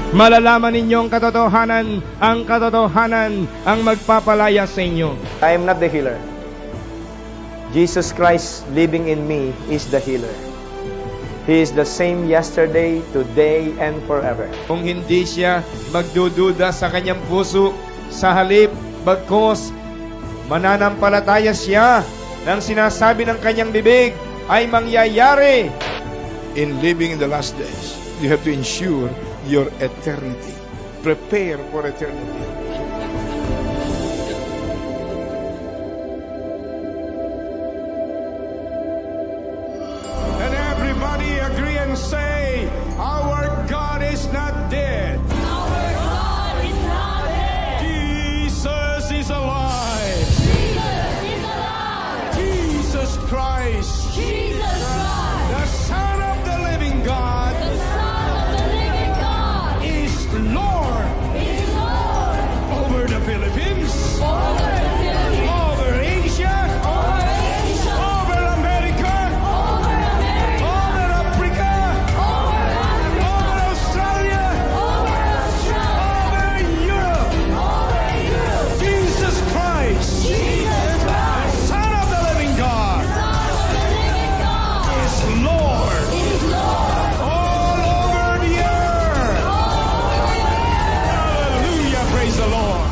Malalaman ninyong katotohanan ang magpapalaya sa inyo. I am not the healer. Jesus Christ living in me is the healer. He is the same yesterday, today, and forever. Kung hindi siya magdududa sa kanyang puso, sa halip, bagkos, mananampalataya siya ng sinasabi ng kanyang bibig ay mangyayari. In living in the last days, you have to ensure your eternity. Prepare for eternity. And everybody agree and say, our God is not dead. Our God is not dead. Jesus is alive. Jesus is alive. Jesus Christ, Jesus Christ, the Son of the living God, the Son of the living God, is Lord is Lord over the Philippines, over the Philippines, over Asia, over Asia, over America, over America, over Africa, over Africa, over Australia, over Australia, over Europe. over Europe. Jesus Christ, Jesus Christ, Son of the living God, Son of the living God, is Lord is Lord all over the earth. Hallelujah, praise the Lord.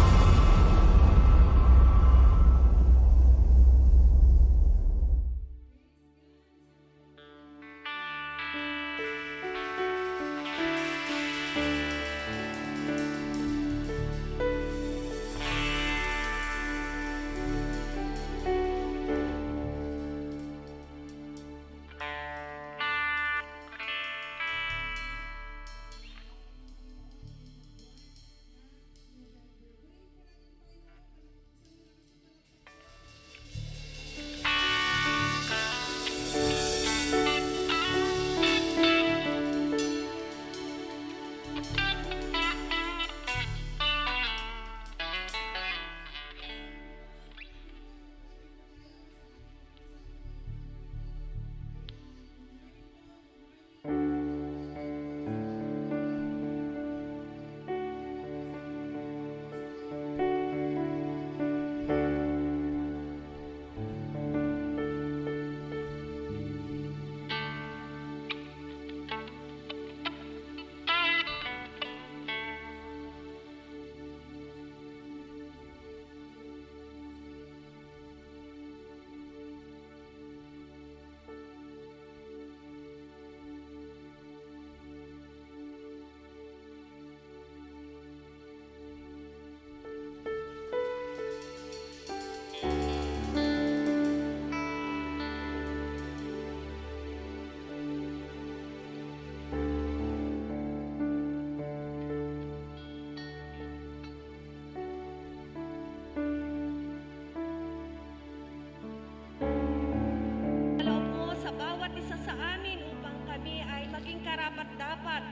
Kaloob mo sa bawat isa sa amin upang kami ay maging karapat-dapat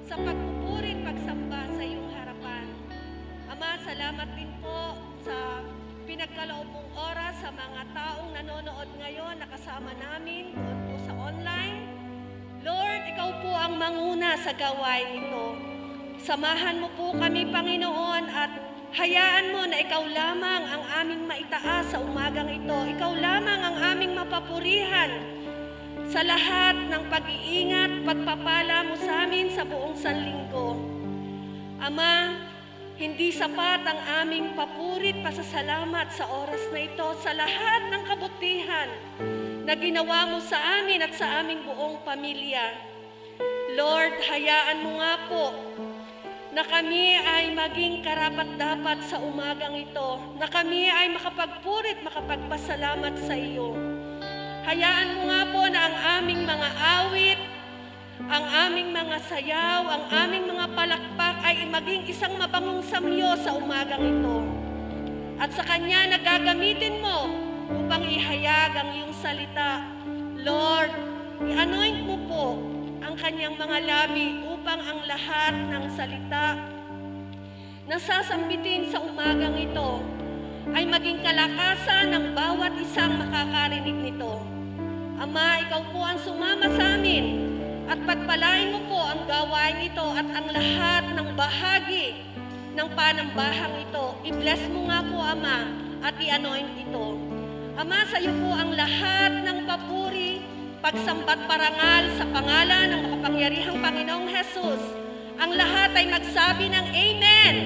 sa pagpupuri at pagsamba sa iyong harapan. Ama, salamat din po sa pinagkaloob mong oras sa mga taong nanonood ngayon na kasama namin doon po sa online. Lord, ikaw po ang manguna sa gawain nito. Samahan mo po kami, Panginoon, at hayaan mo na ikaw lamang ang aming maitaas sa umagang ito. Ikaw lamang ang aming mapapurihan sa lahat ng pag-iingat, pagpapala mo sa amin sa buong sanlinggo. Ama, hindi sapat ang aming papurit pasasalamat sa oras na ito sa lahat ng kabutihan na ginawa mo sa amin at sa aming buong pamilya. Lord, hayaan mo nga po na kami ay maging karapat-dapat sa umagang ito, na kami ay makapagpurit, makapagpasalamat sa iyo. Hayaan mo nga po na ang aming mga awit, ang aming mga sayaw, ang aming mga palakpak ay maging isang mabangong samyo sa umagang ito. At sa Kanya nagagamitin mo upang ihayag ang iyong salita. Lord, i-anoint mo po ang Kanyang mga labi upang ang lahat ng salita na sasambitin sa umagang ito ay maging kalakasan ng bawat isang makakarinig nito. Ama, ikaw po ang sumama sa amin At pagpalain mo po ang gawain ito at ang lahat ng bahagi ng panambahang ito. I-bless mo nga po, Ama, at i-anoint ito. Ama, sa iyo po ang lahat ng papuri, pagsambat parangal sa pangalan ng makapangyarihang Panginoong Jesus. Ang lahat ay magsabi ng Amen.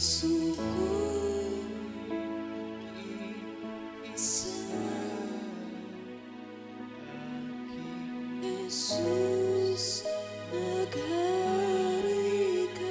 Jesus, maghari ka,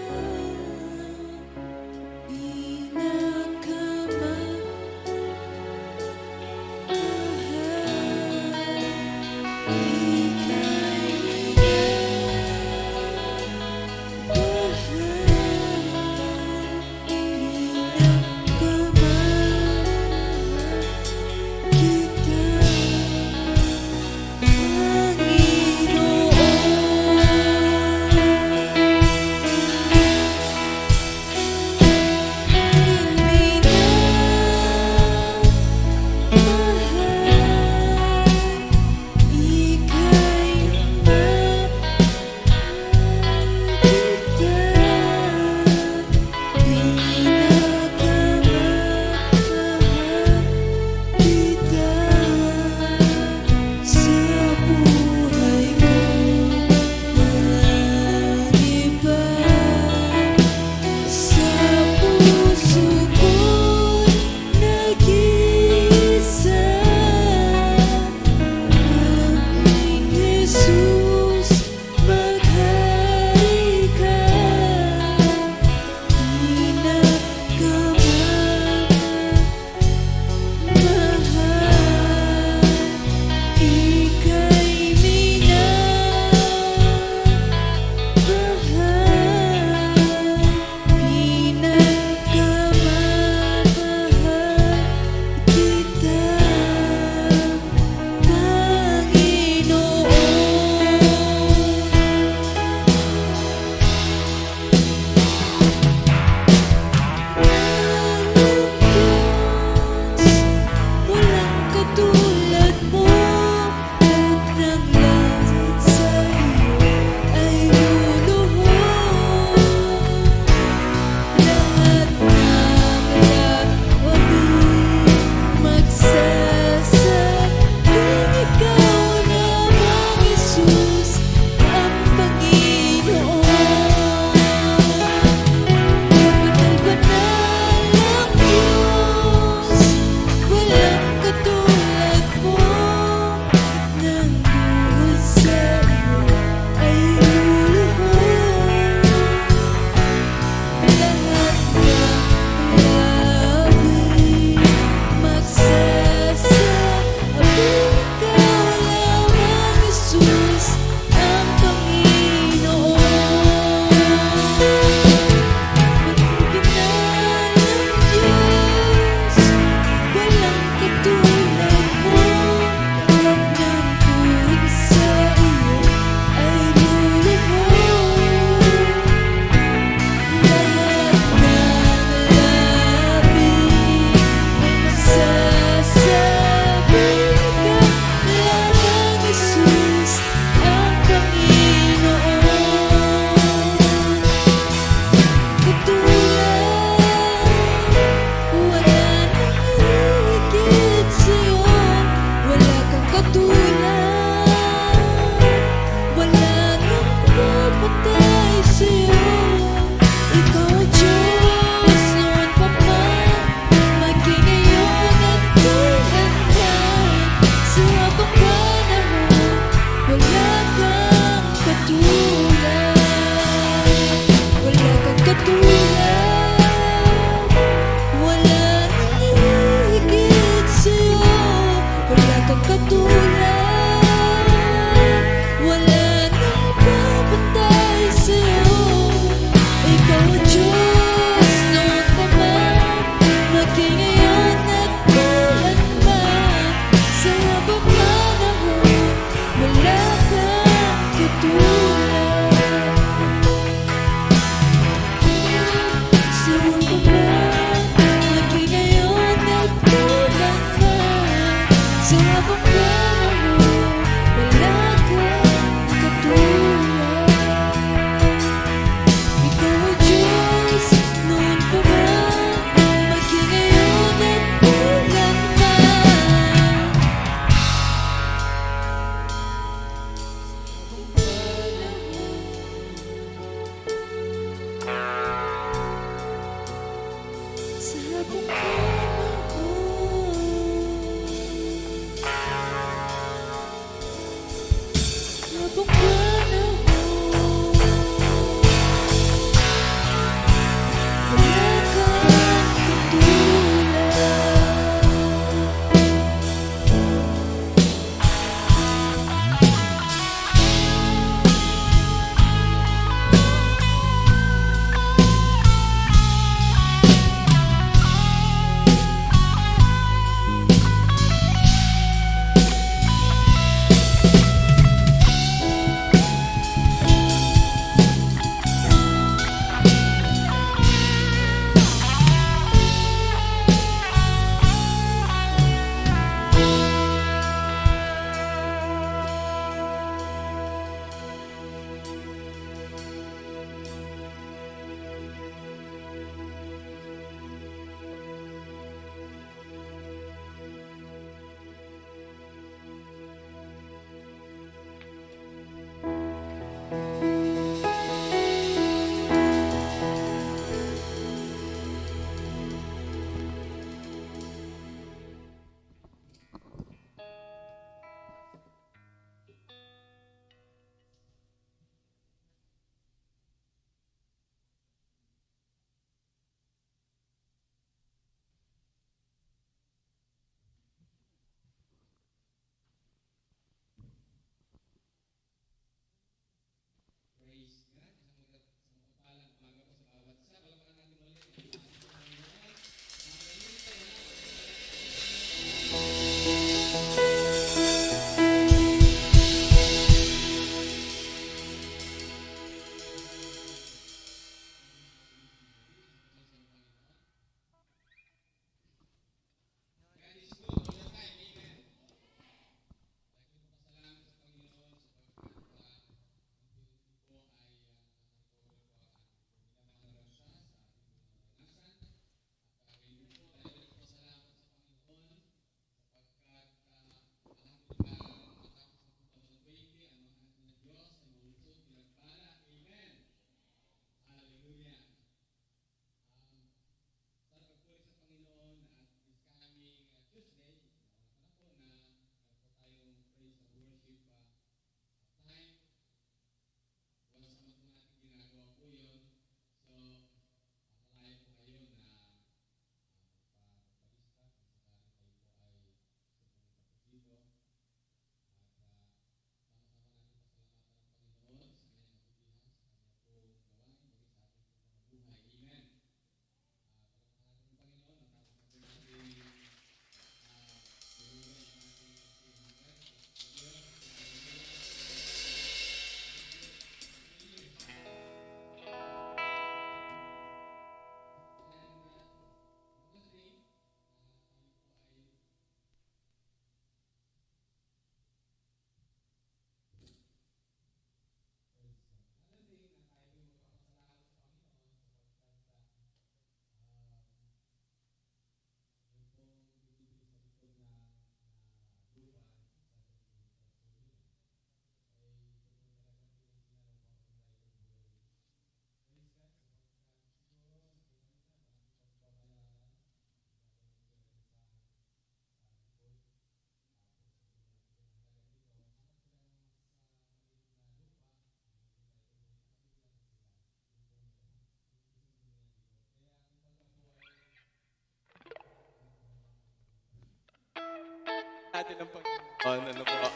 natin ang Panginoon. Ano po?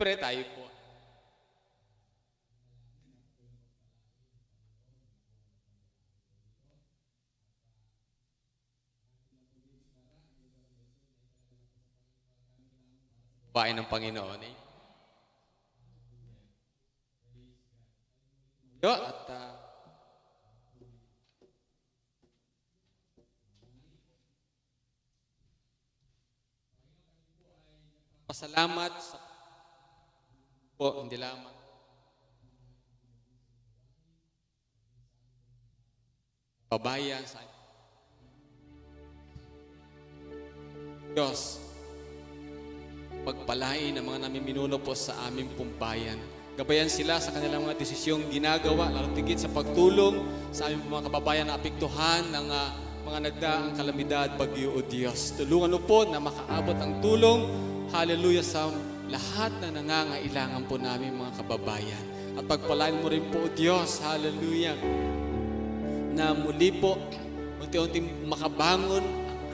Pray tayo po. Bayan ng Panginoon. At pasalamat sa po, hindi lamang babayan sa Diyos, pagpalain ang mga namiminuno po sa aming pumbayan. Gabayan sila sa kanilang mga desisyong ginagawa, lalo tigit sa pagtulong sa aming mga kababayan na apektuhan ng mga nagdaang kalamidad, bagyo o Diyos. Tulungan mo po na makaabot ang tulong, hallelujah, sa lahat na nangangailangan po namin mga kababayan. At pagpalain mo rin po, Diyos, hallelujah, na muli po, unti-unting makabangon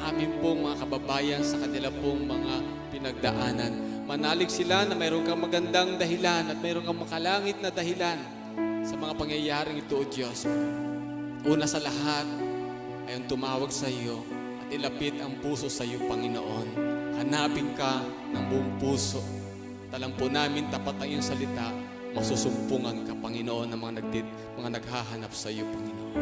ang aming pong mga kababayan sa kanila pong mga pinagdaanan. Manalig sila na mayroon kang magandang dahilan at mayroon kang makalangit na dahilan sa mga pangyayaring ito, O Diyos. Una sa lahat ay ang tumawag sa iyo at ilapit ang puso sa iyo, Panginoon. Hanapin ka ng buong puso. Talang po namin tapat ang iyong salita, masusumpungan ka, Panginoon, ng mga naghahanap sa iyo, Panginoon.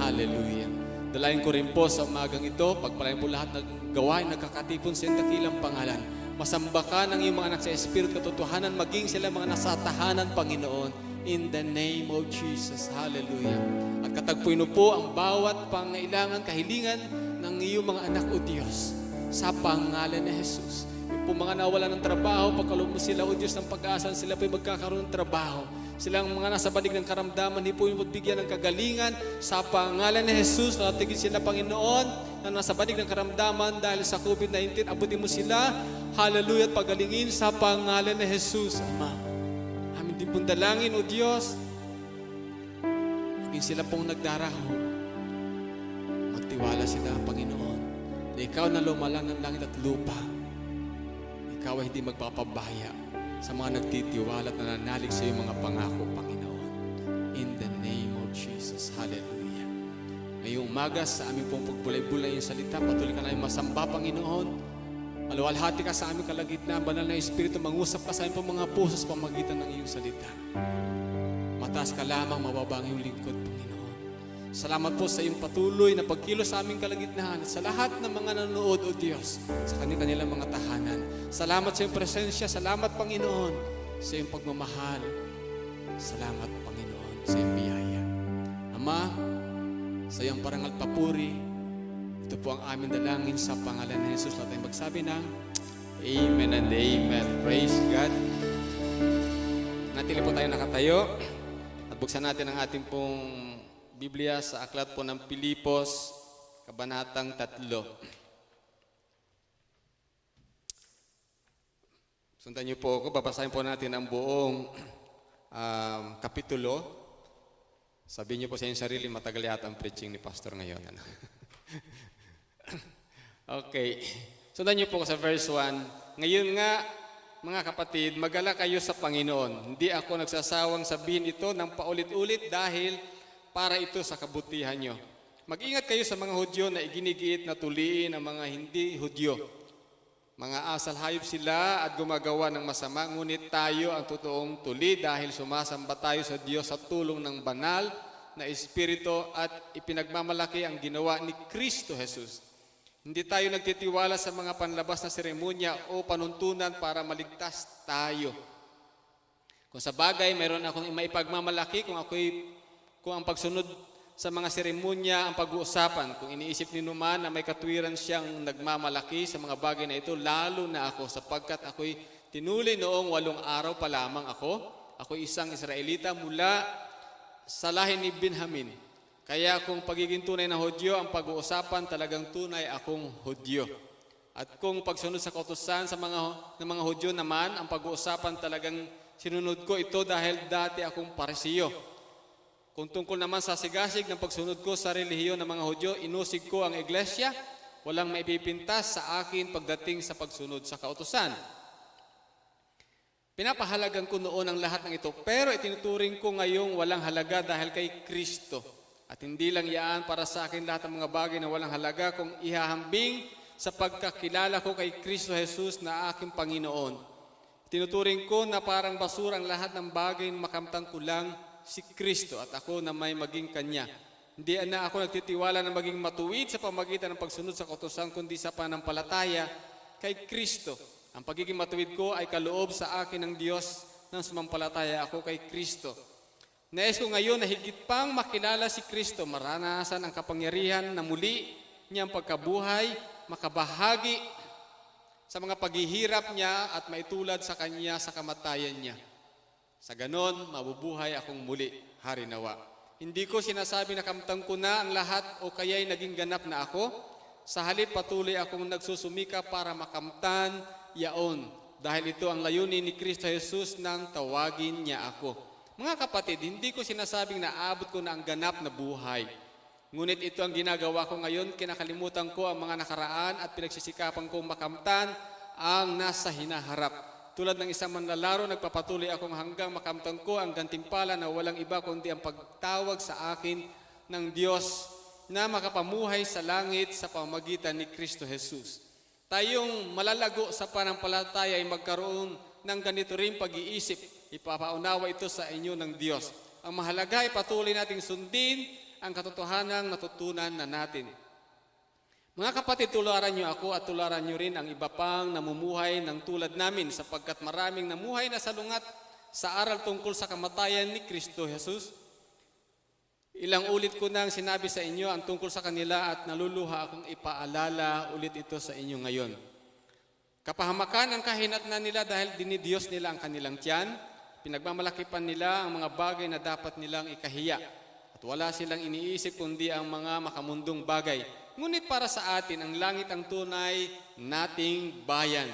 Hallelujah. Dalayan ko rin po sa umagang ito, pagpalain po lahat ng gawain, nagkakatipon sa iyong dakilang pangalan. Masamba ka ng iyong mga anak sa Espiritu katotohanan, maging sila mga nasa tahanan, Panginoon. In the name of Jesus. Hallelujah. At katagpuin mo po ang bawat pangailangan, kahilingan ng iyong mga anak, O Diyos, sa pangalan ni Jesus. Yung po mga nawala ng trabaho, pagkaloob mo sila, O Diyos, ng pag-asa, sila po'y magkakaroon ng trabaho. Silang mga nasa banig ng karamdaman, hindi po yung bigyan ng kagalingan sa pangalan ni Jesus. Natigil sila, Panginoon, na nasa banig ng karamdaman dahil sa COVID-19. Abutin mo sila, hallelujah, at pagalingin sa pangalan ni Jesus, Ama. Amin din pong dalangin, O Diyos, maging sila pong nagdaraho. Magtiwala sila, Panginoon, na ikaw na lumalang ng langit at lupa. Ikaw ay hindi magpapabaya sa mga nagtitiwala at nananalig sa iyong mga pangako, Panginoon. In the name of Jesus. Hallelujah. Ngayong umaga sa aming pong pagbulay-bulay yung salita, patuloy ka na yung masamba, Panginoon. Maluwalhati ka sa aming kalagitnaan, banal na Espiritu, mangusap ka sa aming pong mga puso sa pamagitan ng iyong salita. Mataas ka lamang, mababa ang iyong lingkod, Panginoon. Salamat po sa iyong patuloy na pagkilos sa aming kalagitnaan at sa lahat ng mga nanonood, O Diyos, sa kanilang mga tahanan. Salamat sa iyong presensya. Salamat, Panginoon, sa iyong pagmamahal. Salamat, Panginoon, sa iyong biyaya. Ama, sa iyong parangal papuri, ito po ang aming dalangin sa pangalan ni Jesus. Lahat ay magsabi ng Amen and Amen. Praise God. Natili po tayo nakatayo at buksan natin ang ating pong Biblia sa aklat po ng Pilipos, Kabanatang 3. Sundan niyo po ako, babasahin po natin ang buong kapitulo. Sabihin niyo po sa inyong sarili, matagal yata ang preaching ni Pastor ngayon. Ano? Okay. Sundan niyo po ako sa verse 1. Ngayon nga, mga kapatid, magala kayo sa Panginoon. Hindi ako nagsasawang sabihin ito ng paulit-ulit dahil para ito sa kabutihan nyo. Mag-ingat kayo sa mga Hudyo na iginigiit na tuliin ang mga hindi Hudyo. Mga asal hayop sila at gumagawa ng masama, ngunit tayo ang totoong tuli dahil sumasamba tayo sa Diyos sa tulong ng banal na Espiritu at ipinagmamalaki ang ginawa ni Kristo Jesus. Hindi tayo nagtitiwala sa mga panlabas na seremonya o panuntunan para maligtas tayo. Kung sa bagay, mayroon akong maipagmamalaki kung ang pagsunod sa mga seremonya ang pag-uusapan. Kung iniisip ni Numan na may katwiran siyang nagmamalaki sa mga bagay na ito, lalo na ako sapagkat ako'y tinuli noong 8 araw pa lamang ako. Ako'y isang Israelita mula sa lahi ni Benjamin. Kaya kung pagiging tunay na Hudyo ang pag-uusapan, talagang tunay akong Hudyo. At kung pagsunod sa kautusan ng mga Hudyo naman, ang pag-uusapan talagang sinunod ko ito dahil dati akong Parisiyo. Kung tungkol naman sa sigasig ng pagsunod ko sa relihiyon ng mga Hudyo, inusig ko ang iglesia walang maipipintas sa akin pagdating sa pagsunod sa kautusan. Pinapahalagan ko noon ang lahat ng ito, pero itinuturing ko ngayong walang halaga dahil kay Kristo. At hindi lang yaan para sa akin lahat ng mga bagay na walang halaga kung ihahambing sa pagkakilala ko kay Kristo Jesus na aking Panginoon. Tinuturing ko na parang basura ang lahat ng bagay na makamtan ko lang si Kristo at ako na may maging Kanya. Hindi na ako nagtitiwala na maging matuwid sa pamagitan ng pagsunod sa kautusan kundi sa pananampalataya kay Kristo. Ang pagiging matuwid ko ay kaloob sa akin ng Diyos nang sumampalataya ako kay Kristo. Nais ko ngayon na higit pang makilala si Kristo, maranasan ang kapangyarihan na muli niyang pagkabuhay, makabahagi sa mga paghihirap niya at maitulad sa Kanya sa kamatayan niya. Sa ganon, mabubuhay akong muli, hari nawa. Hindi ko sinasabi na kamtang ko na ang lahat o kaya'y naging ganap na ako. Sa halip patuloy akong nagsusumika para makamtan yaon. Dahil ito ang layunin ni Kristo Jesus nang tawagin niya ako. Mga kapatid, hindi ko sinasabing naabot ko na ang ganap na buhay. Ngunit ito ang ginagawa ko ngayon, kinakalimutan ko ang mga nakaraan at pinagsisikapan kong makamtan ang nasa hinaharap. Tulad ng isang manlalaro, nagpapatuloy akong hanggang makamtan ko ang gantimpala na walang iba kundi ang pagtawag sa akin ng Diyos na makapamuhay sa langit sa pamamagitan ni Kristo Jesus. Tayong malalago sa panampalataya ay magkaroon ng ganito rin pag-iisip. Ipapaunawa ito sa inyo ng Diyos. Ang mahalaga ay patuloy nating sundin ang katotohanang natutunan na natin. Mga kapatid, tularan niyo ako at tularan niyo rin ang iba pang namumuhay ng tulad namin sapagkat maraming namuhay na salungat sa aral tungkol sa kamatayan ni Kristo Jesus. Ilang ulit ko nang sinabi sa inyo ang tungkol sa kanila at naluluha akong ipaalala ulit ito sa inyo ngayon. Kapahamakan ang kahinatnan nila dahil dinidiyos nila ang kanilang tiyan, pinagmamalakipan nila ang mga bagay na dapat nilang ikahiya. At wala silang iniisip kundi ang mga makamundong bagay. Ngunit para sa atin, ang langit ang tunay nating bayan.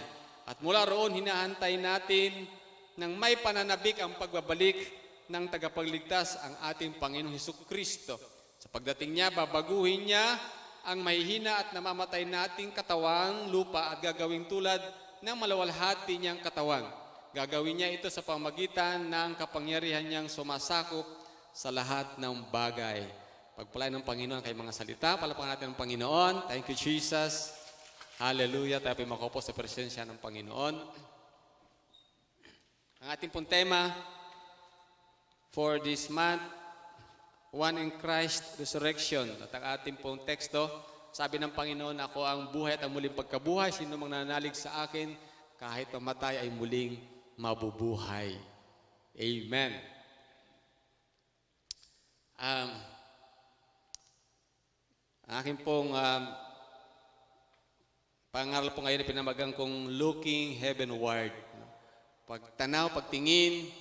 At mula roon, hinahantay natin ng may pananabik ang pagbabalik ng tagapagligtas ang ating Panginoong Hesukristo. Sa pagdating niya, babaguhin niya ang mahihina at namamatay nating katawang lupa at gagawing tulad ng malawalhati niyang katawang. Gagawin niya ito sa pamagitan ng kapangyarihan niyang sumasakop sa lahat ng bagay. Pagpalain ng Panginoon kay mga salita, palapakan natin ng Panginoon. Thank you, Jesus. Hallelujah. Tayo po makopo sa presensya ng Panginoon. Ang ating pong tema for this month, One in Christ Resurrection. At ang ating pong teksto, sabi ng Panginoon, ako ang buhay at ang muling pagkabuhay. Sino mang nanalig sa akin, kahit mamatay ay muling mabubuhay. Amen. Aking pong pangaral po ngayon, pinamagang kong Looking Heavenward. Pagtanaw, pagtingin,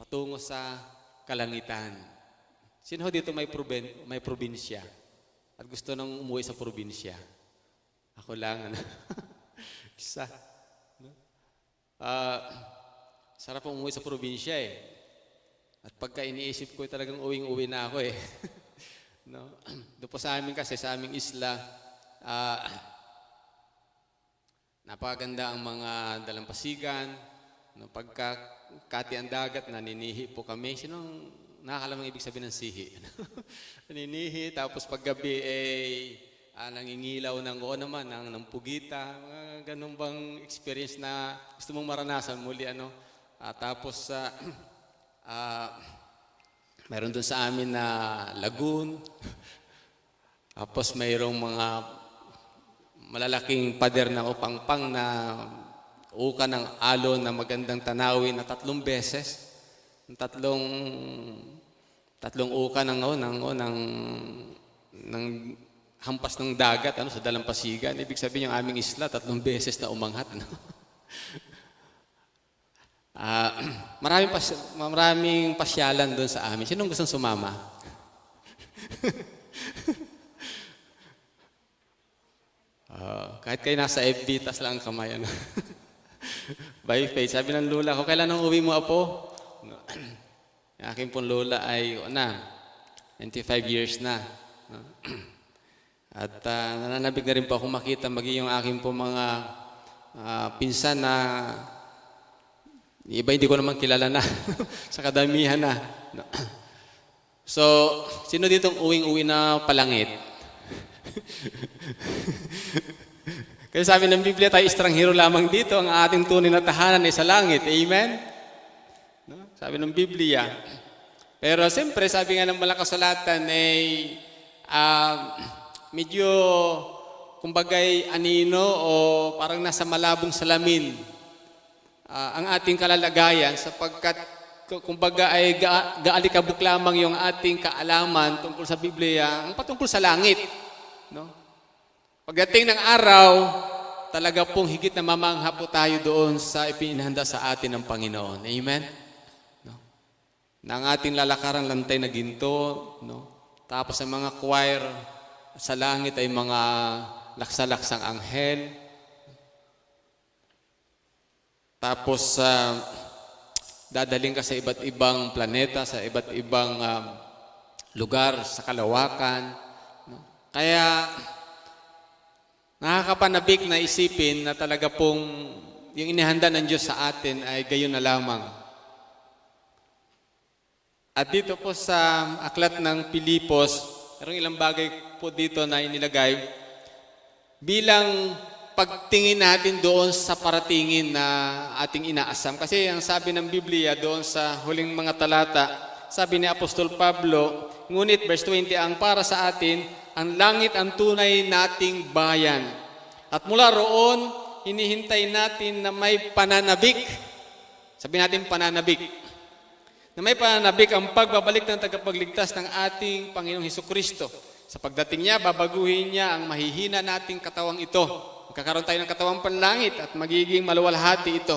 patungo sa kalangitan. Sino dito may probinsya? At gusto nang umuwi sa probinsya? Ako lang. Isa. Sarap pong umuwi sa probinsya eh. At pagka iniisip ko, talagang uwing-uwi na ako eh. No? Doon po sa amin kasi, sa aming isla, napakaganda ang mga dalampasigan. No, pagka kati ang dagat, naninihi po kami. Sinong nakakalam ang ibig sabihin ng sihi? Naninihi, tapos paggabi nangingilaw ng ng pugita. Mga ganun bang experience na gusto mong maranasan muli? Tapos mayroon doon sa amin na lagoon. Tapos mayroong mga malalaking pader na upangpang na uka ng alon na magandang tanawin na 3 beses. Tatlong uka ng hampas ng dagat sa dalampasigan. Ibig sabihin yung aming isla 3 beses na umanghat. Maraming pasyalan doon sa amin. Sinong gustong sumama? Kahit kayo nasa FB, tas lang ang kamay. By faith. Sabi ng lola ko, kailan ang uwi mo, apo? Yung aking pong lola ay 95 years na. At nananabik na rin po akong makita maging yung aking po mga pinsan na iba hindi ko naman kilala na sa kadamihan na. No? So, sino ditong uwing-uwi na palangit? Kaya sabi ng Biblia, tayo estranghero lamang dito, ang ating tunay na tahanan ay sa langit. Amen? No? Sabi ng Biblia. Pero siyempre, sabi nga ng malakasalatan ay medyo kumbagay anino o parang nasa malabong salamin ang ating kalalagayan sapagkat kumbaga ay gaalikabok lamang yung ating kaalaman tungkol sa Biblia, ang patungkol sa langit. No? Pagdating ng araw, talaga pong higit na mamangha po tayo doon sa ipinahanda sa atin ng Panginoon. Amen? No? Na ang ating lalakaran lantay na ginto, no? Tapos ang mga choir sa langit ay mga laksa-laksang anghel. Tapos dadaling ka sa iba't ibang planeta, sa iba't ibang lugar, sa kalawakan. No? Kaya nakakapanabik na isipin na talaga pong yung inihanda ng Diyos sa atin ay gayon na lamang. At dito po sa aklat ng Pilipos, mayroong ilang bagay po dito na inilagay bilang pagtingin natin doon sa paratingin na ating inaasam. Kasi ang sabi ng Biblia doon sa huling mga talata, sabi ni Apostol Pablo, ngunit verse 20, ang para sa atin, ang langit ang tunay nating bayan. At mula roon, hinihintay natin na may pananabik. Sabi natin pananabik. Na may pananabik ang pagbabalik ng tagapagligtas ng ating Panginoong Hesukristo. Sa pagdating niya, babaguhin niya ang mahihina nating katawang ito. Magkakaroon tayo ng katawang panlangit at magiging maluwalhati ito.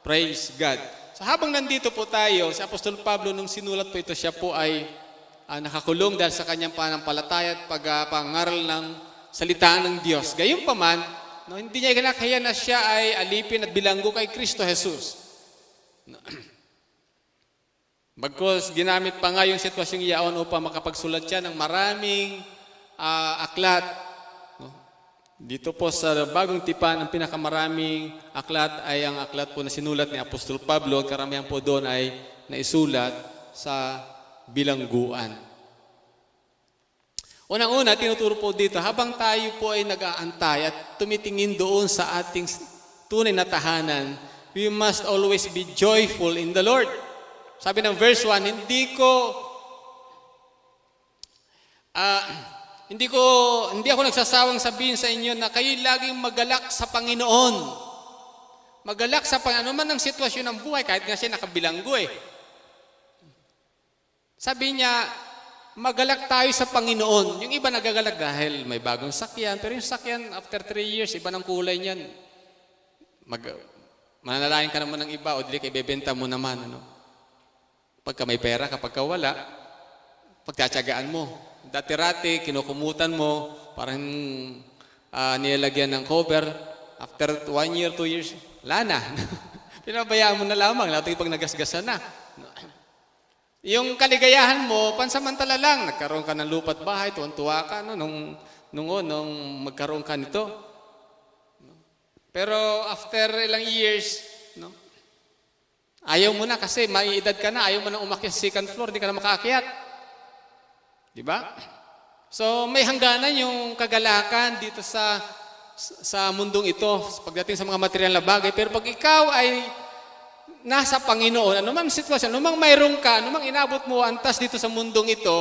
Praise God. So habang nandito po tayo, si Apostol Pablo nung sinulat po ito, siya po ay nakakulong dahil sa kanyang panampalataya at pagpangaral ng salita ng Diyos. Gayunpaman, no, hindi niya kinakaya na siya ay alipin at bilanggo kay Kristo Jesus. No. Bagkus ginamit pa nga yung sitwasyong iyaon upang makapagsulat siya ng maraming aklat. No. Dito po sa Bagong Tipan, ang pinakamaraming aklat ay ang aklat po na sinulat ni Apostol Pablo. Karamihan po doon ay naisulat sa bilangguan. Unang-una, tinuturo po dito, habang tayo po ay nag-aantay at tumitingin doon sa ating tunay na tahanan, we must always be joyful in the Lord. Sabi ng verse 1, hindi ako nagsasawang sabihin sa inyo na kayo laging magalak sa Panginoon. Magalak sa Panginoon. Ano man ang sitwasyon ng buhay, kahit nga siya nakabilanggo eh. Sabi niya, magalak tayo sa Panginoon. Yung iba nagagalak dahil may bagong sakyan. Pero yung sakyan, after 3 years, iba ng kulay niyan. Mananalain ka naman ng iba o dili kay bebenta mo naman. Ano? Pagka may pera, kapag wala, pagtsatsagaan mo. Dati-rati, kinukumutan mo, parang nilalagyan ng cover. After 1 year, 2 years, wala na. Pinabayaan mo na lamang, lalo pag nagasgasan na. Yung kaligayahan mo, pansamantala lang. Nagkaroon ka ng lupa't bahay, tuwan-tuwa ka nung magkaroon ka nito. Pero after ilang years, no? Ayaw mo na kasi may edad ka na, ayaw mo na umakyat sa second floor, di ka na makaakyat. Di ba? So may hangganan yung kagalakan dito sa mundong ito, pagdating sa mga material na bagay. Pero pag ikaw ay nasa Panginoon, anumang sitwasyon, anumang mayroon ka, anumang inabot mo antas dito sa mundong ito,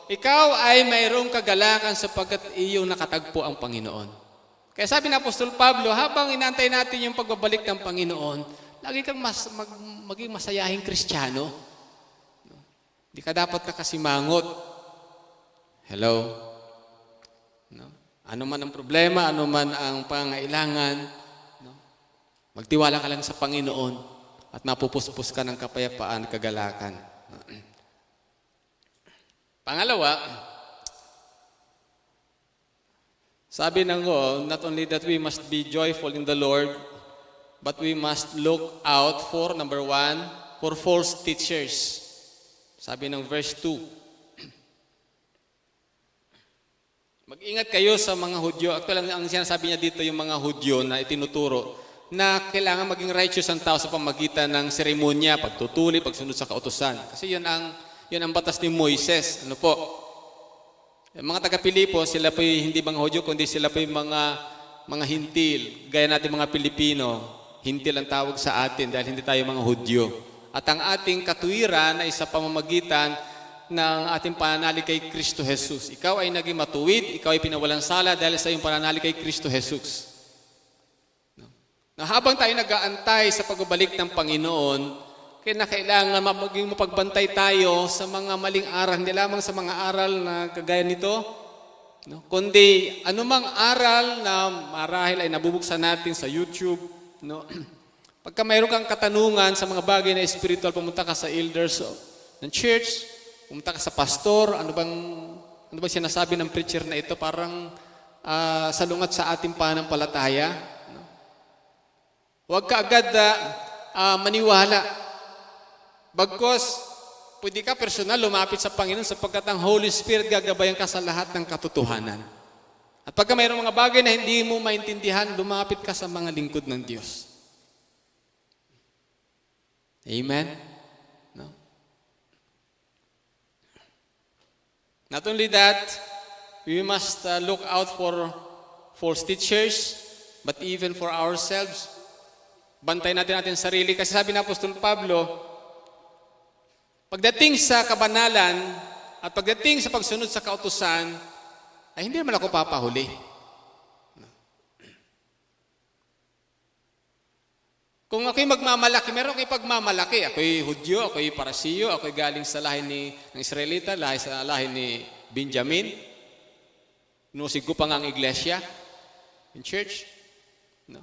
ikaw ay mayroong kagalakan sapagkat iyong nakatagpo ang Panginoon. Kaya sabi ng Apostol Pablo, habang inantay natin yung pagbabalik ng Panginoon, lagi kang maging masayahing Kristiyano. Hindi ka dapat nakasimangot. Hello? No? Ano man ang problema, ano man ang pangailangan, no? Magtiwala ka lang sa Panginoon at mapupuspos ka ng kapayapaan, kagalakan. Pangalawa, sabi ng not only that we must be joyful in the Lord, but we must look out for, number 1, for false teachers. Sabi ng verse 2. Mag-ingat kayo sa mga Hudyo. Actually, ang sinasabi niya dito yung mga Hudyo na itinuturo na kailangan maging righteous ang tao sa pamagitan ng seremonya, pagtutuli, pagsunod sa kautusan. Kasi yun ang batas ni Moises. Ano po? Yung mga taga-Pilipo, sila po hindi mga Hudyo, kundi sila po yung mga hintil. Gaya natin mga Pilipino, hintil ang tawag sa atin dahil hindi tayo mga Hudyo. At ang ating katuwiran ay sa pamamagitan ng ating pananalig kay Kristo Jesus. Ikaw ay naging matuwid, ikaw ay pinawalang sala dahil sa iyong pananalig kay Kristo Jesus. Na habang tayo nag-aantay sa pagbabalik ng Panginoon, kailangan maging mapagbantay tayo sa mga maling aral, hindi lamang sa mga aral na kagaya nito, no? Kundi anumang aral na marahil ay nabubuksan natin sa YouTube, no? Pagka mayroon kang katanungan sa mga bagay na spiritual, pumunta ka sa elders ng church, pumunta ka sa pastor, ano bang sinasabi ng preacher na ito, parang salungat sa ating pananampalataya. No? Huwag ka agad maniwala. Bagkos, pwede ka personal lumapit sa Panginoon sapagkat ang Holy Spirit gagabayan ka sa lahat ng katotohanan. At pagka mayroong mga bagay na hindi mo maintindihan, lumapit ka sa mga lingkod ng Diyos. Amen? No? Not only that, we must look out for false teachers, but even for ourselves. Bantayan natin sarili kasi sabi ng Apostol Pablo, pagdating sa kabanalan at pagdating sa pagsunod sa kautusan, ay hindi naman ako papahuli. Kung ako'y magmamalaki, meron ako'y pagmamalaki. Ako'y Hudyo, ako'y Parasiyo, ako'y galing sa lahi ng Israelita, sa lahi ni Benjamin. Nusig ko pa nga ang iglesia, in church. No.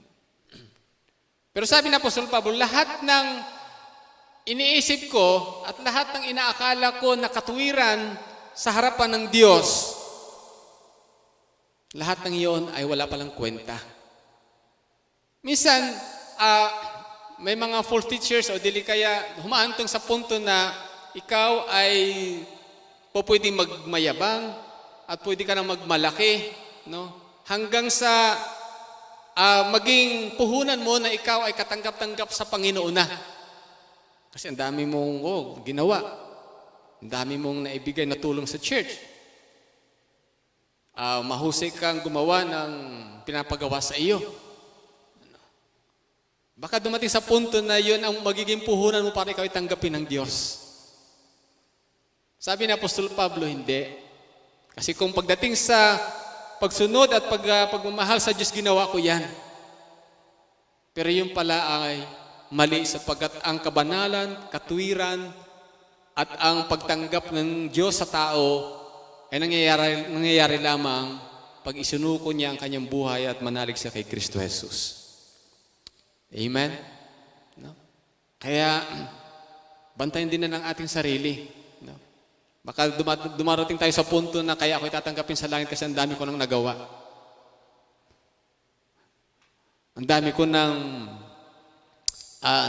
Pero sabi na Apostol Pablo, lahat ng iniisip ko at lahat ng inaakala ko na katuwiran sa harapan ng Diyos, lahat ng iyon ay wala palang kwenta. Minsan, may mga false teachers o dili kaya humaantong sa punto na ikaw ay pwedeng magmayabang at pwede ka nang magmalaki, no? Hanggang sa maging puhunan mo na ikaw ay katanggap-tanggap sa Panginoon na. Kasi ang dami mong ginawa. Ang dami mong naibigay na tulong sa church. Mahusay kang gumawa ng pinapagawa sa iyo. Baka dumating sa punto na yun ang magiging puhunan mo para ikaw ay tanggapin ng Diyos. Sabi ni Apostol Pablo, hindi. Kasi kung pagdating sa pagsunod at pagmamahal sa Diyos, ginawa ko yan. Pero yung pala ay mali sapagkat ang kabanalan, katuwiran, at ang pagtanggap ng Diyos sa tao ay nangyayari lamang pag isunuko niya ang kanyang buhay at manalig siya kay Kristo Jesus. Amen? No? Kaya, bantayan din na ng ating sarili. No? Baka dumarating tayo sa punto na kaya ako'y tatanggapin sa langit kasi ang dami ko nang nagawa. Ang dami ko nang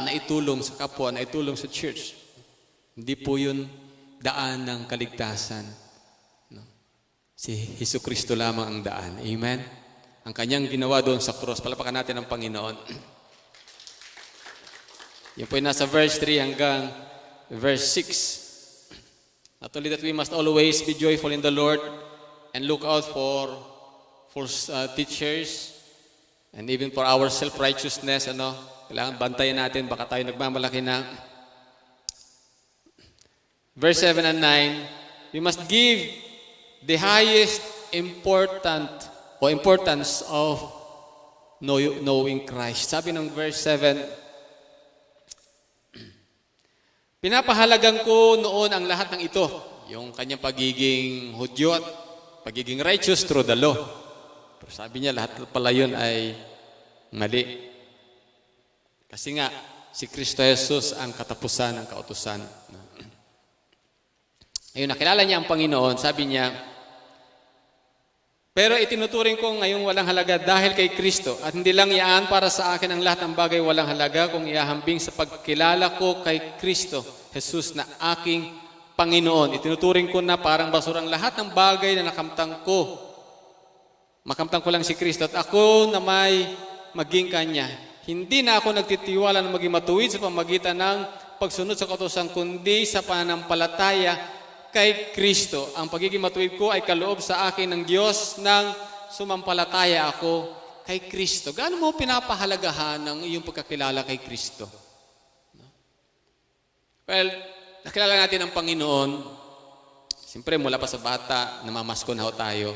naitulong sa kapwa, naitulong sa church. Hindi po yun daan ng kaligtasan. No? Si Jesucristo lamang ang daan. Amen? Ang kanyang ginawa doon sa cross. Palapakan natin ang Panginoon. Yan po yung nasa verse 3 hanggang verse 6. Not only that we must always be joyful in the Lord and look out for false teachers and even for our self-righteousness. Kailangan bantayan natin, baka tayo nagmamalaki na. Verse 7 and 9, we must give the highest importance of knowing Christ. Sabi ng verse 7, pinapahalagan ko noon ang lahat ng ito, yung kanyang pagiging Hudyo at pagiging righteous through the law. Pero sabi niya, lahat pala yun ay mali. Kasi nga, si Kristo Jesus ang katapusan ng kautusan. Ayun, nakilala niya ang Panginoon, sabi niya, pero itinuturing ko ngayong walang halaga dahil kay Kristo at hindi lang iyaan para sa akin ang lahat ng bagay walang halaga kung iahambing sa pagkilala ko kay Kristo Jesus na aking Panginoon. Itinuturing ko na parang basura ang lahat ng bagay na nakamtang ko Makamtan ko lang si Kristo at ako na may maging Kanya. Hindi na ako nagtitiwala na maging matuwid sa pamagitan ng pagsunod sa kautusan, kundi sa pananampalataya kay Kristo. Ang pagiging matuwid ko ay kaloob sa akin ng Diyos nang sumampalataya ako kay Kristo. Gaano mo pinapahalagahan ang iyong pagkakilala kay Kristo? Well, nakilala natin ang Panginoon. Siyempre, mula pa sa bata, namamasko na ho tayo.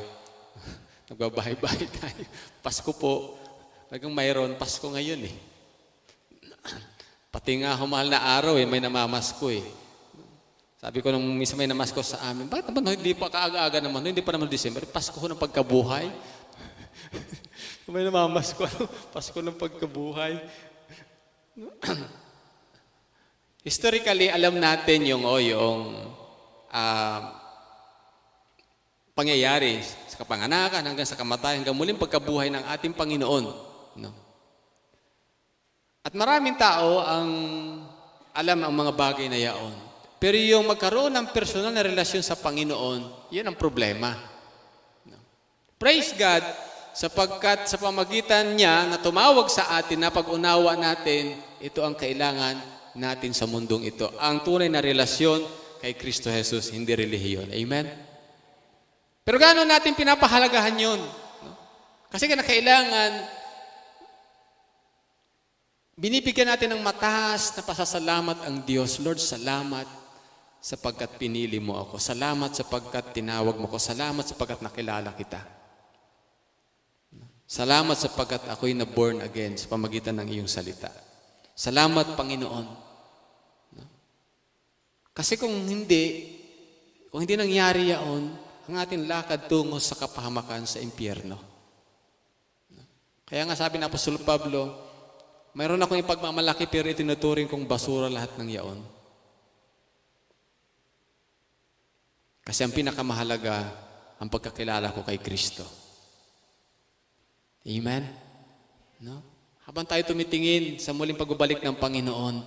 Nagbabahay-bahay tayo. Pasko po. Talagang mayroon, Pasko ngayon eh. Pati nga mahal na araw may namamasko eh. Sabi ko nung minsan may namasko sa amin, bakit naman hindi pa kaaga-aga naman, hindi pa naman December, Pasko ng pagkabuhay. May namamasko, Pasko ng pagkabuhay. Historically, alam natin yung pangyayari sa kapanganakan hanggang sa kamatayan, hanggang muling pagkabuhay ng ating Panginoon. No? At maraming tao ang alam ang mga bagay na yaon. Pero yung magkaroon ng personal na relasyon sa Panginoon, yun ang problema. No? Praise God, sapagkat sa pamagitan niya na tumawag sa atin na pag-unawa natin, ito ang kailangan natin sa mundong ito. Ang tunay na relasyon kay Kristo Jesus, hindi relihiyon. Amen? Pero gaano natin pinapahalagahan yun? No? Kasi kailangan binibigyan natin ng mataas na pasasalamat ang Diyos. Lord, salamat sapagkat pinili mo ako. Salamat sapagkat tinawag mo ako. Salamat sapagkat nakilala kita. Salamat sapagkat ako'y na-born again sa pamagitan ng iyong salita. Salamat, Panginoon. Kasi kung hindi nangyari yaon, ang ating lakad tungo sa kapahamakan sa impyerno. Kaya nga sabi ng Apostol Pablo, mayroon akong ipagmamalaki pero itinuturing kong basura lahat ng yaon. Kasi ang pinakamahalaga, ang pagkakilala ko kay Kristo. Amen? No? Habang tayo tumitingin sa muling pagbabalik ng Panginoon,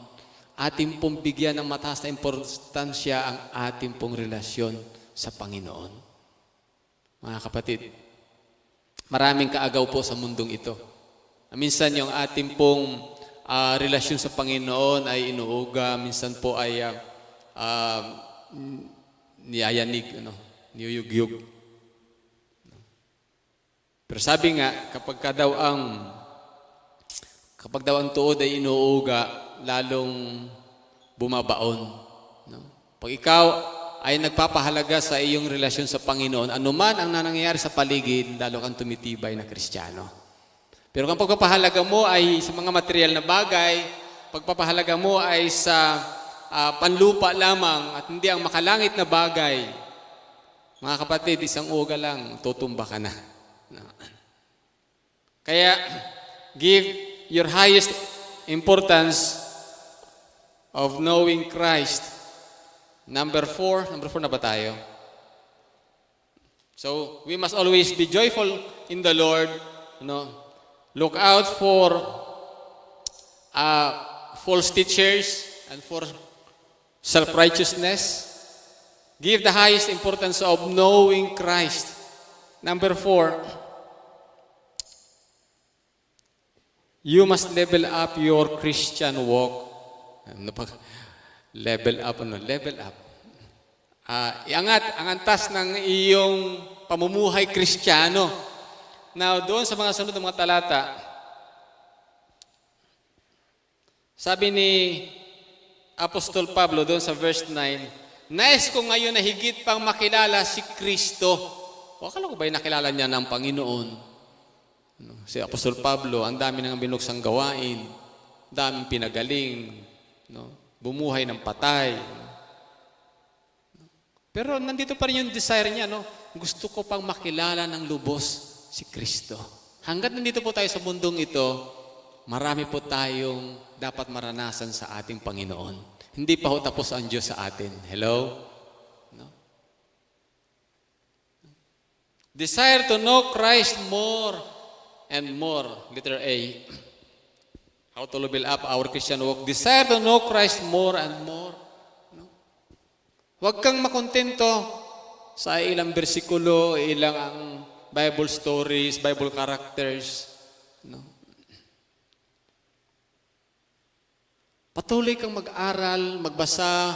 ating pong bigyan ng mataas na importansya ang ating pong relasyon sa Panginoon. Mga kapatid, maraming kaagaw po sa mundong ito. Minsan yung ating pong relasyon sa Panginoon ay inuuga, minsan po ay niyayanig, niyuyugyug. Pero sabi nga, kapag daw ang tuod ay inuuga, lalong bumabaon. No? Pag ikaw ay nagpapahalaga sa iyong relasyon sa Panginoon, anuman ang nangyayari sa paligid, lalo kang tumitibay na Kristiyano. Pero kung pagpapahalaga mo ay sa mga material na bagay, pagpapahalaga mo ay sa panlupa lamang at hindi ang makalangit na bagay, mga kapatid, isang uga lang, tutumba ka na. Kaya, give your highest importance of knowing Christ. Number 4 na ba tayo? So, we must always be joyful in the Lord. Look out for false teachers and for self-righteousness. Give the highest importance of knowing Christ. Number 4, you must level up your Christian walk. Level up. Iangat ang antas ng iyong pamumuhay Kristiyano. Now, doon sa mga sunod ng mga talata, sabi ni Apostol Pablo doon sa verse 9, nais ko ngayon na higit pang makilala si Kristo. Akala ko ba'y nakilala niya ng Panginoon? Si Apostol Pablo, ang dami nang binuksang gawain, daming pinagaling, bumuhay ng patay. Pero nandito pa rin yung desire niya, gusto ko pang makilala ng lubos si Kristo. Hanggat nandito po tayo sa mundong ito, marami po tayong dapat maranasan sa ating Panginoon. Hindi pa ho tapos ang Diyos sa atin. Hello? No? Desire to know Christ more and more. Letter A. How to level up our Christian walk. Desire to know Christ more and more. No? Huwag kang makontento sa ilang bersikulo, ilang ang Bible stories, Bible characters. No? Patuloy kang mag-aral, magbasa,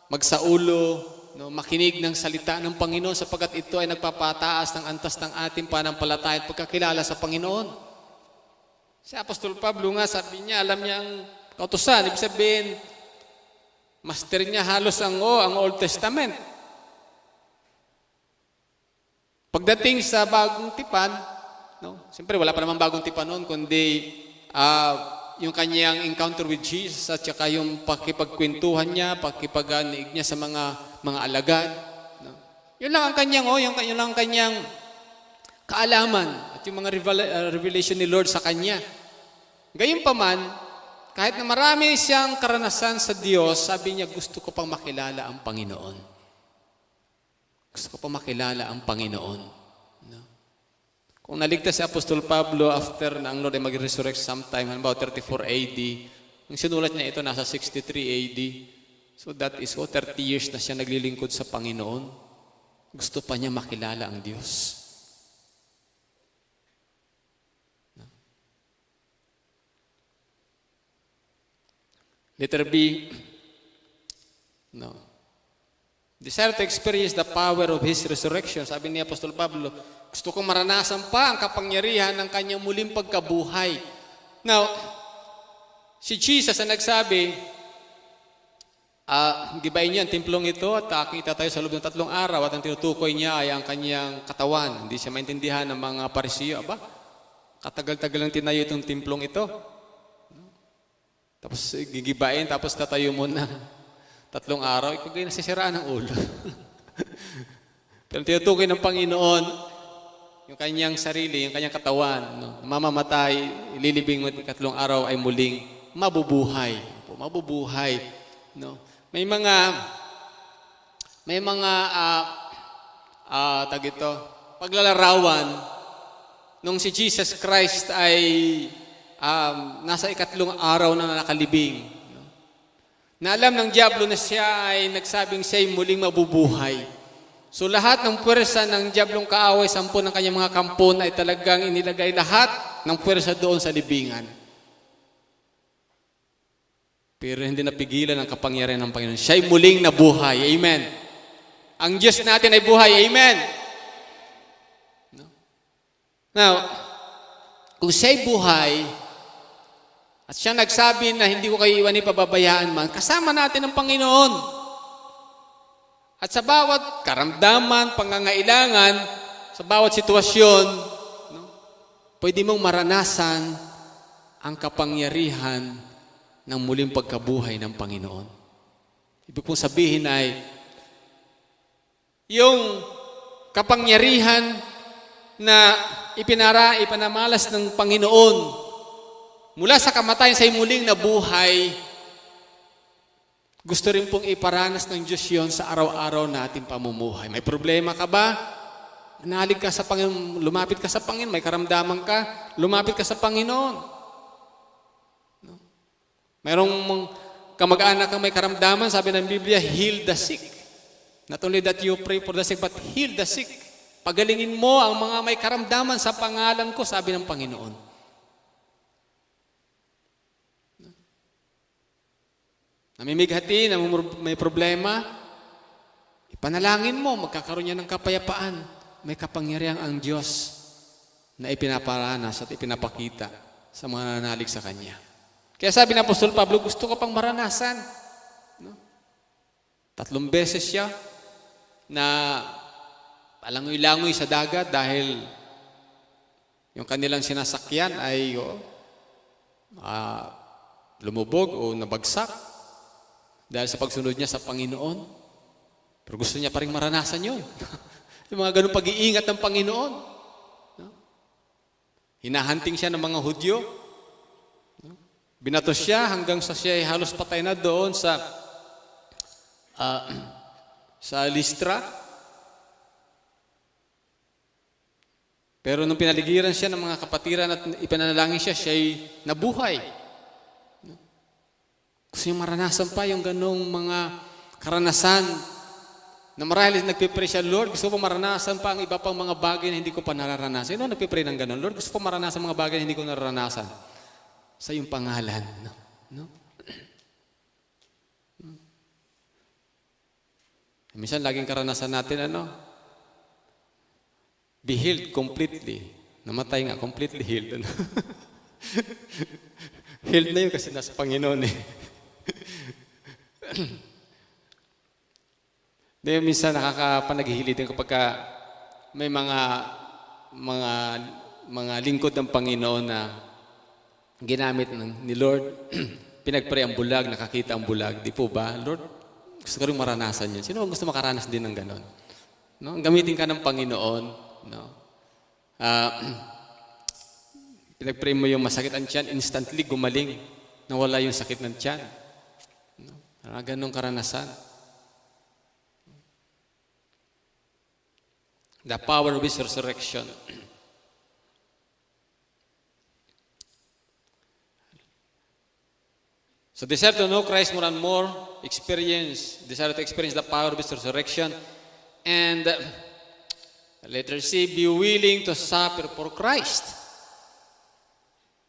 magsaulo, no? Makinig ng salita ng Panginoon sapagkat ito ay nagpapataas ng antas ng ating pananampalataya at pagkakilala sa Panginoon. Si Apostol Pablo nga, sabi niya, alam niya ang kautusan. Ibig sabihin, master niya halos ang Old Testament. Pagdating sa bagong tipan, no? Siyempre wala pa naman bagong tipan noon, kundi yung kanyang encounter with Jesus at saka yung pakipagkwentuhan niya, pakipag-anig niya sa mga alagad. No? Yun lang ang kanyang, yun lang ang kanyang kaalaman at yung mga revelation ni Lord sa kanya. Gayunpaman, kahit na marami siyang karanasan sa Diyos, sabi niya, gusto ko pang makilala ang Panginoon. Gusto ko pang makilala ang Panginoon. No? Kung naligtas si Apostol Pablo after na ang Lord ay mag-resurrect sometime, about 34 AD, yung sinulat niya ito nasa 63 AD. So that is 30 years na siya naglilingkod sa Panginoon. Gusto pa niya makilala ang Diyos. Letter B, no. Desire to experience the power of His resurrection. Sabi ni Apostol Pablo, gusto kong maranasan pa ang kapangyarihan ng kanyang muling pagkabuhay. Now, si Jesus ang nagsabi, gibain niyo ang templong ito at kita tayo sa loob ng 3 araw at ang tinutukoy niya ay ang kanyang katawan. Hindi siya maintindihan ng mga Parisiyo. Aba, katagal-tagal lang tinayo itong templong ito. Tapos gigibain, tapos tatayo mo na 3 araw, ikaw kayo nasisiraan ng ulo. Pero tinutukoy ng Panginoon, yung kanyang sarili, yung kanyang katawan, no? Mamamatay, ililibing mo 3 araw ay muling mabubuhay. Mabubuhay. No? May mga paglalarawan nung si Jesus Christ ay nasa 3 araw na nakalibing. No? Na alam ng diablo na siya ay nagsabing siya ay muling mabubuhay. So lahat ng puwersa ng diablong kaaway, 10 ng kanyang mga kampon ay talagang inilagay lahat ng puwersa doon sa libingan. Pero hindi napigilan ang kapangyarihan ng Panginoon. Siya ay muling nabuhay. Amen. Ang Diyos natin ay buhay. Amen. No? Now, kung siya ay buhay, at siya nagsabi na hindi ko kayo iwanin pababayaan man, kasama natin ang Panginoon. At sa bawat karamdaman, pangangailangan, sa bawat sitwasyon, no, pwede mong maranasan ang kapangyarihan ng muling pagkabuhay ng Panginoon. Ibig pong sabihin ay, yung kapangyarihan na ipinamalas ng Panginoon mula sa kamatayan sa muling nabuhay, gusto rin pong iparanas ng Diyos yun sa araw-araw nating pamumuhay. May problema ka ba? Manalig ka sa Panginoon, lumapit ka sa Panginoon, may karamdaman ka, lumapit ka sa Panginoon. No? Mayroong kamag-anak kang may karamdaman, sabi ng Biblia, heal the sick. Not only that you pray for the sick, but heal the sick. Pagalingin mo ang mga may karamdaman sa pangalan ko, sabi ng Panginoon. Namimighati, may problema, ipanalangin mo, magkakaroon niya ng kapayapaan. May kapangyarihan ang Diyos na ipinaparanas at ipinapakita sa mga nanalig sa Kanya. Kaya sabi ng Apostol Pablo, gusto ko pang maranasan. No? 3 beses siya na palangoy-langoy sa dagat dahil yung kanilang sinasakyan ay lumubog o nabagsak. Dahil sa pagsunod niya sa Panginoon. Pero gusto niya pa rin maranasan yun. Yung mga ganun pag-iingat ng Panginoon. No? Hinahanting siya ng mga Hudyo. No? Binato siya hanggang sa siya ay halos patay na doon sa Listra. Pero nung pinaligiran siya ng mga kapatiran at ipinanalangin siya, siya ay nabuhay. Gusto niya maranasan pa yung ganong mga karanasan Na marahil nagpipray siya, Lord, gusto ko maranasan pa ang iba pang mga bagay na hindi ko pa nararanasan. Sino nagpipray ng ganun? Lord, gusto ko maranasan mga bagay na hindi ko nararanasan. Sa iyong pangalan. No? Minsan, laging karanasan natin, be healed completely. Namatay nga, completely healed. Healed na yun kasi nasa Panginoon eh. Minsan nakakapanaghihilid din kapag may mga lingkod ng Panginoon na ginamit ni Lord, pinagpray ang bulag, nakakita ang bulag. Di po ba? Lord, gusto ko rin maranasan yun. Sino gusto makaranas din ng ganon? No? Gamitin ka ng Panginoon. No? Pinagpray mo yung masakit ang tiyan, instantly gumaling. Nawala yung sakit ng tiyan. No? Ganong karanasan. The power of His resurrection. So desire to know Christ more and more, desire to experience the power of His resurrection, and letter C, be willing to suffer for Christ.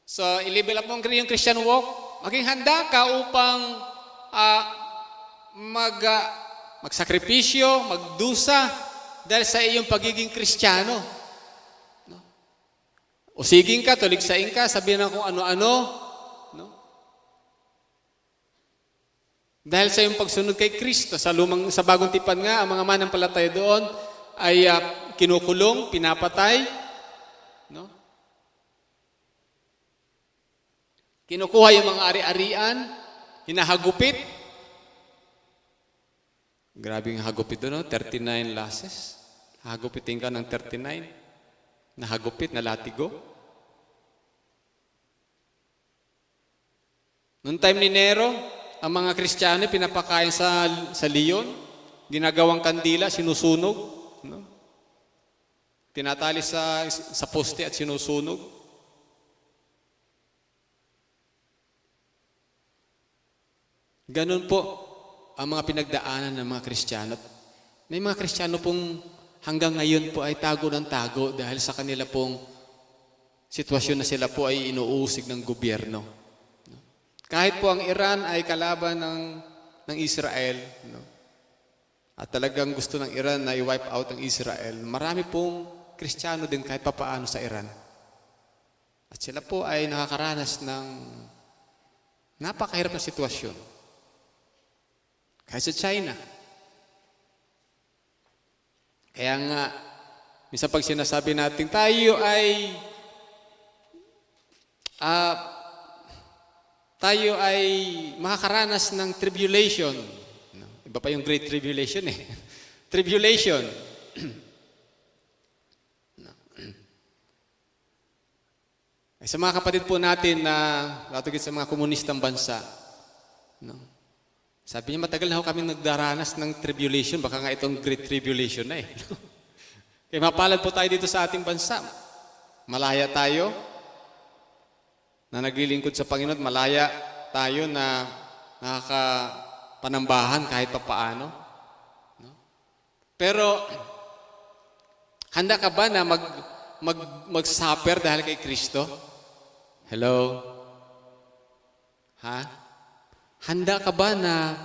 So, i-level up mo yung Christian walk, maging handa ka upang magsakripisyo, magdusa, dahil sa iyong pagiging Kristiyano. No? Usigin ka, tuligsain ka, sabihin na kung ano-ano. No? Dahil sa iyong pagsunod kay Kristo, sa bagong tipan nga, ang mga manampalataya doon ay kinukulong, pinapatay. No? Kinukuha yung mga ari-arian, hinahagupit. Grabe yung hagupit doon, 39 lashes. Hagupitin ka ng 39. Nahagupit, na latigo. Noong time ni Nero, ang mga Kristiyano pinapakain sa leon, ginagawang kandila, sinusunog. No? Tinatali sa poste at sinusunog. Ganun po ang mga pinagdaanan ng mga Kristiyano. May mga Kristiyano pong hanggang ngayon po ay tago ng tago dahil sa kanila pong sitwasyon na sila po ay inuusig ng gobyerno. Kahit po ang Iran ay kalaban ng Israel, at talagang gusto ng Iran na i-wipe out ang Israel, marami pong Kristiyano din kahit papaano sa Iran. At sila po ay nakakaranas ng napakahirap na sitwasyon. Kahit sa China. Kaya nga, minsan pag sinasabi natin, tayo ay makakaranas ng tribulation. Iba pa yung Great Tribulation eh. Tribulation. Sa mga kapatid po natin na latugit sa mga komunistang bansa, sabi niya, matagal na ho kami nagdaranas ng tribulation. Baka nga itong Great Tribulation na eh. Kaya mapalad po tayo dito sa ating bansa. Malaya tayo na naglilingkod sa Panginoon. Malaya tayo na nakakapanambahan kahit papaano. Pero, handa ka ba na mag-suffer dahil kay Kristo? Hello? Ha? Handa ka ba na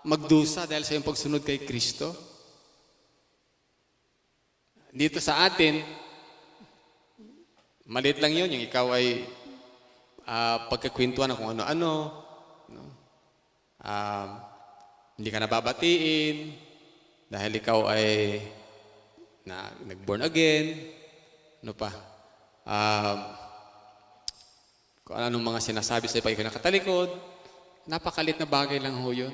magdusa dahil sa iyong pagsunod kay Kristo? Dito sa atin, maliit lang yun, yung ikaw ay pagkakwentuhan ng kung ano-ano, hindi ka nababatiin dahil ikaw ay nag-born again, ano pa, kung anong mga sinasabi sa pag ikaw nakatalikod, napakalit na bagay lang ho yun.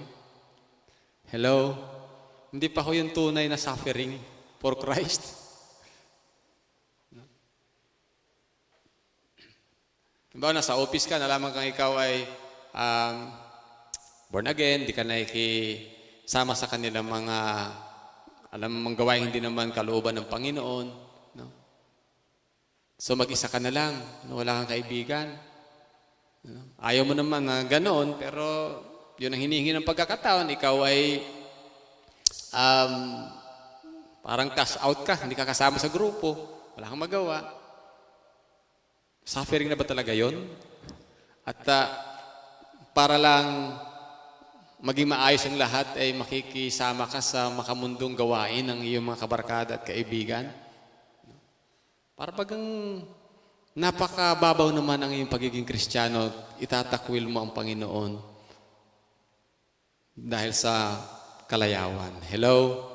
Hello? Hindi pa ho yung tunay na suffering for Christ. Diba, nasa office ka, nalaman kang ikaw ay born again, di ka nakikisama sa kanilang mga gawain hindi naman kalooban ng Panginoon. No? So mag-isa ka na lang, wala kang kaibigan. Ayaw mo naman na ganoon, pero yun ang hinihingi ng pagkakataon, ikaw ay um, parang cash out ka, hindi ka kasama sa grupo, wala kang magawa. Suffering na ba talaga yon? At para lang maging maayos ang lahat ay makikisama ka sa makamundong gawain ng iyong mga kabarkada at kaibigan. Para bagang napakababaw naman ang iyong pagiging Kristiyano, itatakwil mo ang Panginoon dahil sa kalayawan. Hello?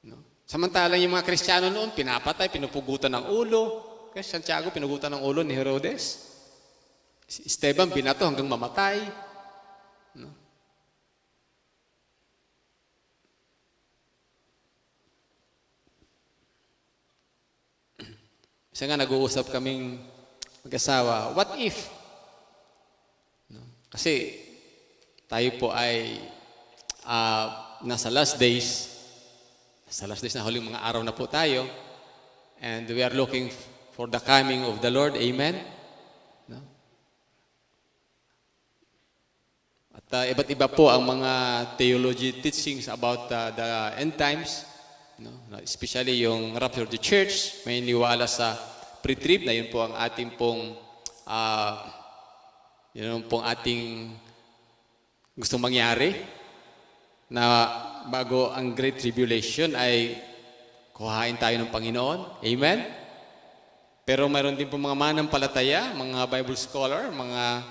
No? Samantalang yung mga Kristiyano noon, pinapatay, pinupugutan ng ulo. Kasi Santiago, pinugutan ng ulo ni Herodes. Si Esteban, binato hanggang mamatay. No? Isa nga nag-uusap kaming mag-asawa, what if? No? Kasi tayo po ay nasa last days na huling mga araw na po tayo, and we are looking for the coming of the Lord. Amen? No? At iba't iba po ang mga theology teachings about the end times. No? Especially yung rapture of the church, may niwala sa pre-trib na yun po ang ating pong ating gustong mangyari, na bago ang Great Tribulation ay kuhain tayo ng Panginoon. Amen? Pero mayroon din po mga manampalataya, mga Bible scholar, mga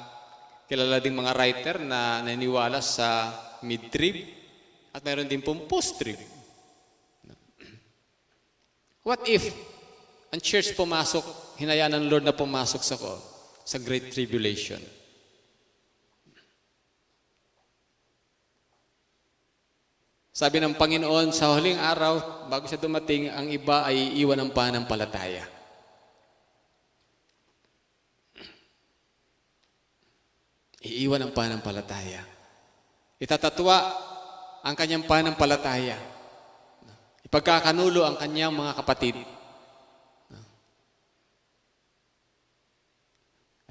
kilala ding mga writer na naniniwala sa mid-trib, at mayroon din po post-trib. What if ang church pumasok, hinayaan ng Lord na pumasok sa Great Tribulation? Sabi ng Panginoon, sa huling araw, bago siya dumating, ang iba ay iiwan ng pananampalataya. Iiwan ang pananampalataya. Itatatwa ang kanyang pananampalataya. Ipagkakanulo ang kanyang mga kapatid.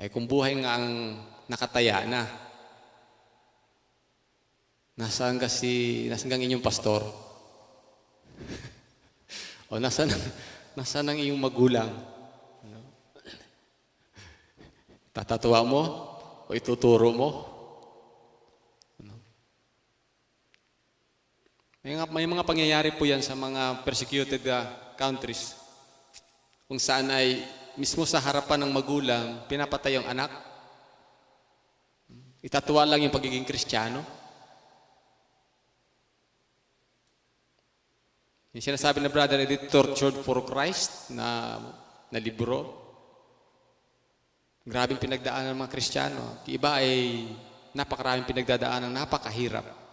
Ay kung buhay nga ang nakataya na, nasaan ang inyong pastor? O nasaan ang iyong magulang? Tatatawa mo? O ituturo mo? May mga pangyayari po yan sa mga persecuted countries, kung saan ay mismo sa harapan ng magulang, pinapatay ang anak. Itatuwa lang yung pagiging Kristiyano. Yung sinasabi na brother Edith, Tortured for Christ na libro. Grabing pinagdaanan ng mga Kristiyano. Iba ay napakaraming pinagdadaanan, napakahirap.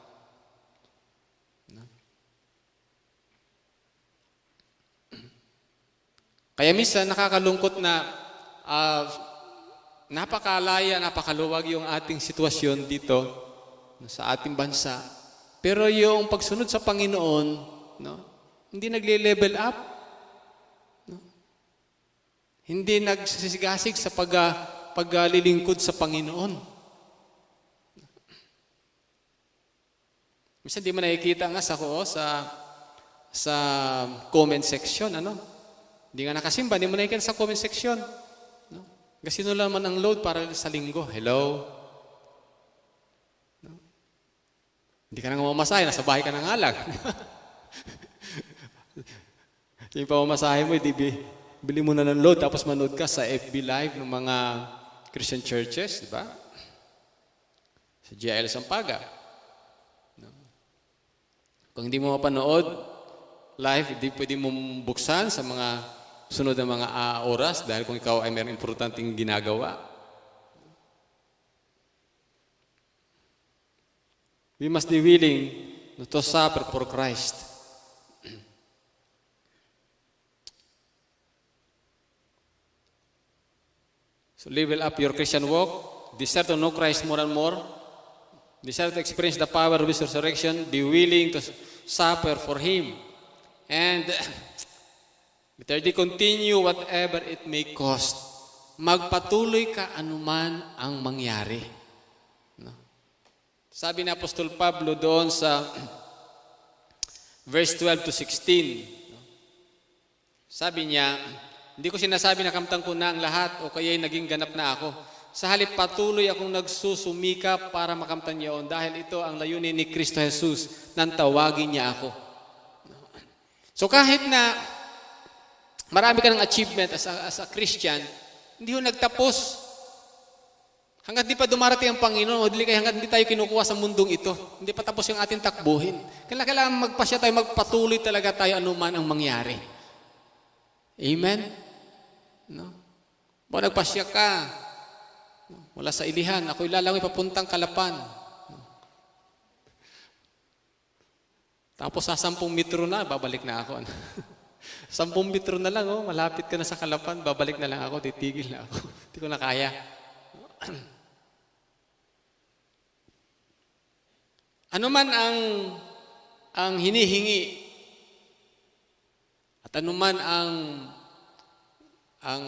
Kaya minsan nakakalungkot na napakalaya, napakaluwag yung ating sitwasyon dito sa ating bansa. Pero yung pagsunod sa Panginoon, no, hindi nagle-level up. Hindi nagsisigasig sa paglilingkod sa Panginoon. Minsan di mo nakikita nga sa comment section, ano? Hindi nga nakasimba, di mo nakikita sa comment section. No? Kasi sino naman ang load para sa linggo? Hello? No? Hindi ka na mamasahe, nasa bahay ka na nga lang. Yung pamamasahe mo, bili mo na ng load, tapos manood ka sa FB Live ng mga Christian churches, di ba? Sa GIL Sampaga. No? Kung hindi mo mapanood live, hindi pwede mo buksan sa mga sunod na mga oras dahil kung ikaw ay mayroong importanteng ginagawa. We must be willing to suffer for Christ. So level up your Christian walk. Desire to know Christ more and more. Desire to experience the power of His resurrection. Be willing to suffer for Him. And thirdly, continue whatever it may cost. Magpatuloy ka anuman ang mangyari. No? Sabi ni Apostol Pablo doon sa verse 12 to 16. Sabi niya, hindi ko sinasabi na kamtang ko na ang lahat o kaya'y naging ganap na ako. Sa halip patuloy akong nagsusumikap para makamtan niyon dahil ito ang layunin ni Kristo Jesus nang tawagin niya ako. So kahit na marami ka ng achievement as a Christian, hindi ho nagtapos. Hanggat di pa dumarating ang Panginoon, o hanggat hindi tayo kinukuha sa mundong ito, hindi pa tapos yung ating takbuhin. Kailangan magpasya tayo, magpatuloy talaga tayo anuman ang mangyari. Amen? No? Kung nagpasya ka, wala sa ilihan, ako'y lalangoy papuntang Kalapan. Tapos sa 10 metro na, babalik na ako. 10 metro na lang, malapit ka na sa Kalapan, babalik na lang ako, titigil na ako. Hindi ko na kaya. Ano man ang hinihingi at ano man ang